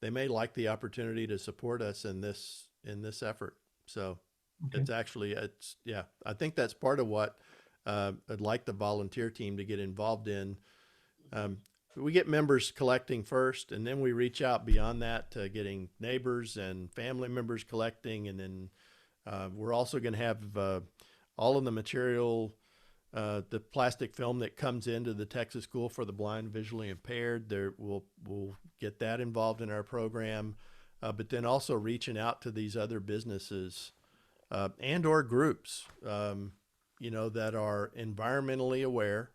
may like the opportunity to support us in this effort. So it's actually, yeah, I think that's part of what I'd like the volunteer team to get involved in. We get members collecting first, and then we reach out beyond that to getting neighbors and family members collecting. And then we're also going to have all of the material, the plastic film that comes into the Texas School for the Blind and Visually Impaired. We'll get that involved in our program, but then also reaching out to these other businesses and or groups, that are environmentally aware,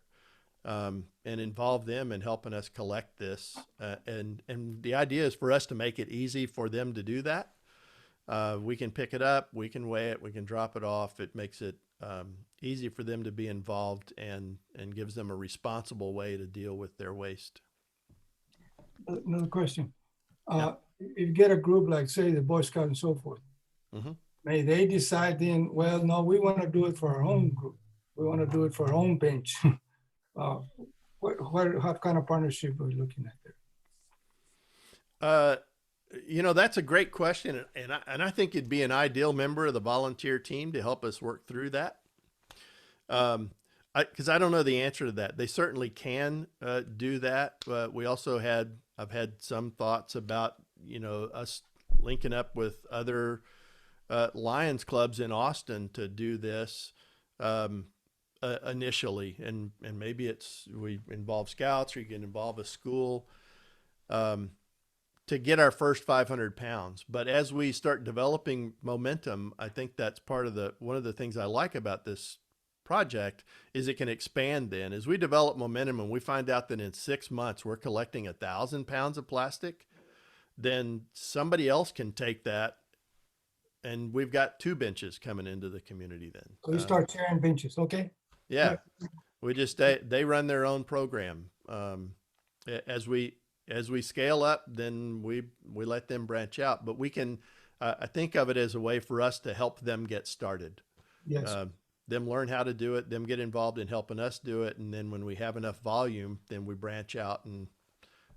and involve them in helping us collect this. And the idea is for us to make it easy for them to do that. We can pick it up, we can weigh it, we can drop it off. It makes it easy for them to be involved and gives them a responsible way to deal with their waste. Another question. If you get a group like, say, the Boy Scout and so forth, may they decide then, well, no, we want to do it for our own group. We want to do it for our own bench. What kind of partnership are we looking at there? That's a great question. And I think it'd be an ideal member of the volunteer team to help us work through that. Because I don't know the answer to that. They certainly can do that. We also I've had some thoughts about, us linking up with other Lions clubs in Austin to do this initially. And maybe we involve scouts, or you can involve a school to get our first 500 pounds. But as we start developing momentum, I think that's one of the things I like about this project is it can expand then. As we develop momentum and we find out that in 6 months we're collecting 1,000 pounds of plastic, then somebody else can take that, and we've got 2 benches coming into the community then. So you start sharing benches, okay? Yeah, we just they run their own program. As we scale up, then we let them branch out. But we can, I think of it as a way for us to help them get started. Yes. Them learn how to do it, them get involved in helping us do it, and then when we have enough volume, then we branch out and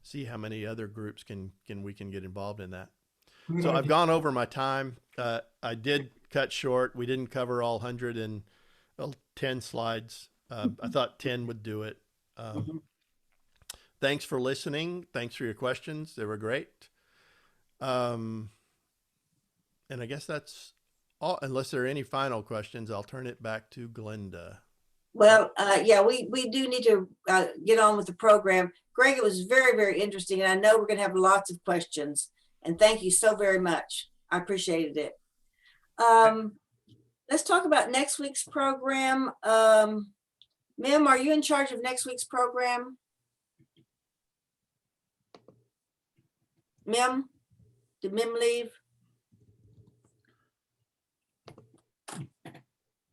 see how many other groups we can get involved in that. So I've gone over my time. I did cut short. We didn't cover all 110 slides. I thought 10 would do it. Thanks for listening. Thanks for your questions. They were great. And I guess that's all. Unless there are any final questions, I'll turn it back to Glenda. Well, yeah, we do need to get on with the program. Greg, it was very, very interesting. And I know we're going to have lots of questions. And thank you so very much. I appreciated it. Let's talk about next week's program. Mim, are you in charge of next week's program? Mim? Did Mim leave?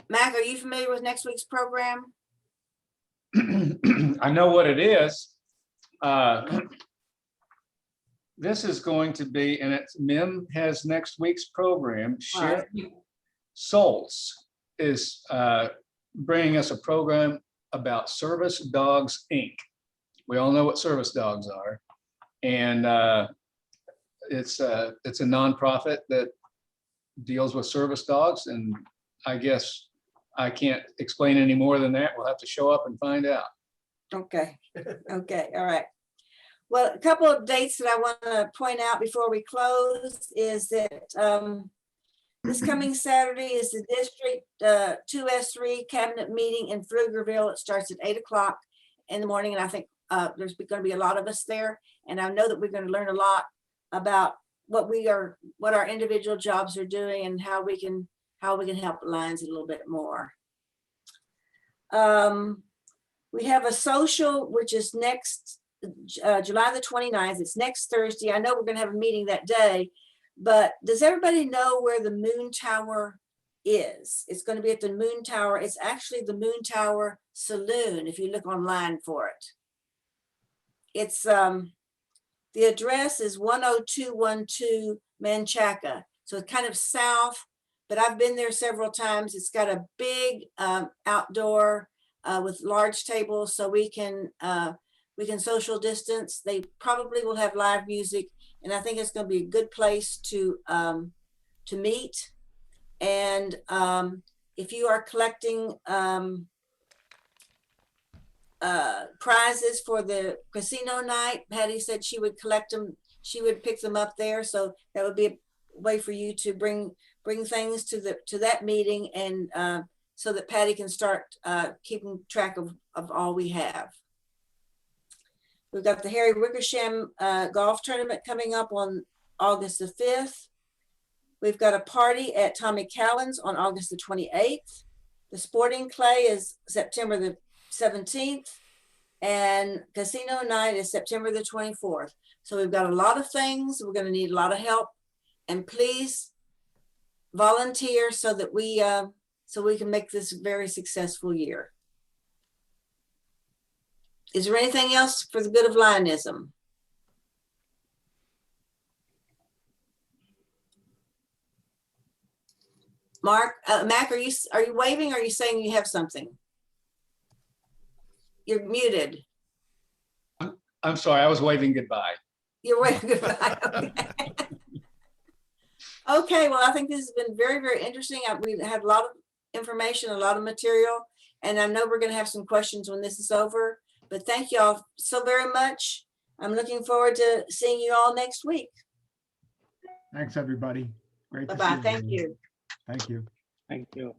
Mac, are you familiar with next week's program? I know what it is. This is going to be, and MIM has next week's program. Sherry Soltz is bringing us a program about Service Dogs, Inc. We all know what service dogs are. And it's a nonprofit that deals with service dogs. And I guess I can't explain any more than that. We'll have to show up and find out. Okay. Okay. All right. Well, a couple of dates that I want to point out before we close is that this coming Saturday is the District 2S3 Cabinet meeting in Pflugerville. It starts at 8 o'clock in the morning, and I think there's going to be a lot of us there. And I know that we're going to learn a lot about what our individual jobs are doing and how we can help the Lions a little bit more. We have a social, which is next July the 29th. It's next Thursday. I know we're going to have a meeting that day, but does everybody know where the Moon Tower is. It's going to be at the Moon Tower. It's actually the Moon Tower Saloon, if you look online for it. It's the address is 10212 Manchaca. So it's kind of south, but I've been there several times. It's got a big outdoor with large tables, so we can social distance. They probably will have live music, and I think it's going to be a good place to meet. And if you are collecting prizes for the casino night, Patty said she would collect them. She would pick them up there. So that would be a way for you to bring things to that meeting, and so that Patty can start keeping track of all we have. We've got the Harry Wickersham golf tournament coming up on August the 5th. We've got a party at Tommy Callan's on August the 28th. The sporting clay is September the 17th, and casino night is September the 24th. So we've got a lot of things. We're going to need a lot of help, and please volunteer so that we can make this a very successful year. Is there anything else for the good of Lionism? Mark, Mac, are you waving? Or are you saying you have something? You're muted. I'm sorry, I was waving goodbye. You're waving goodbye. Okay. Okay, well, I think this has been very, very interesting. We've had a lot of information, a lot of material, and I know we're going to have some questions when this is over. But thank you all so very much. I'm looking forward to seeing you all next week. Thanks, everybody. Great to see Bye-bye. you. Thank you. Thank you. Thank you.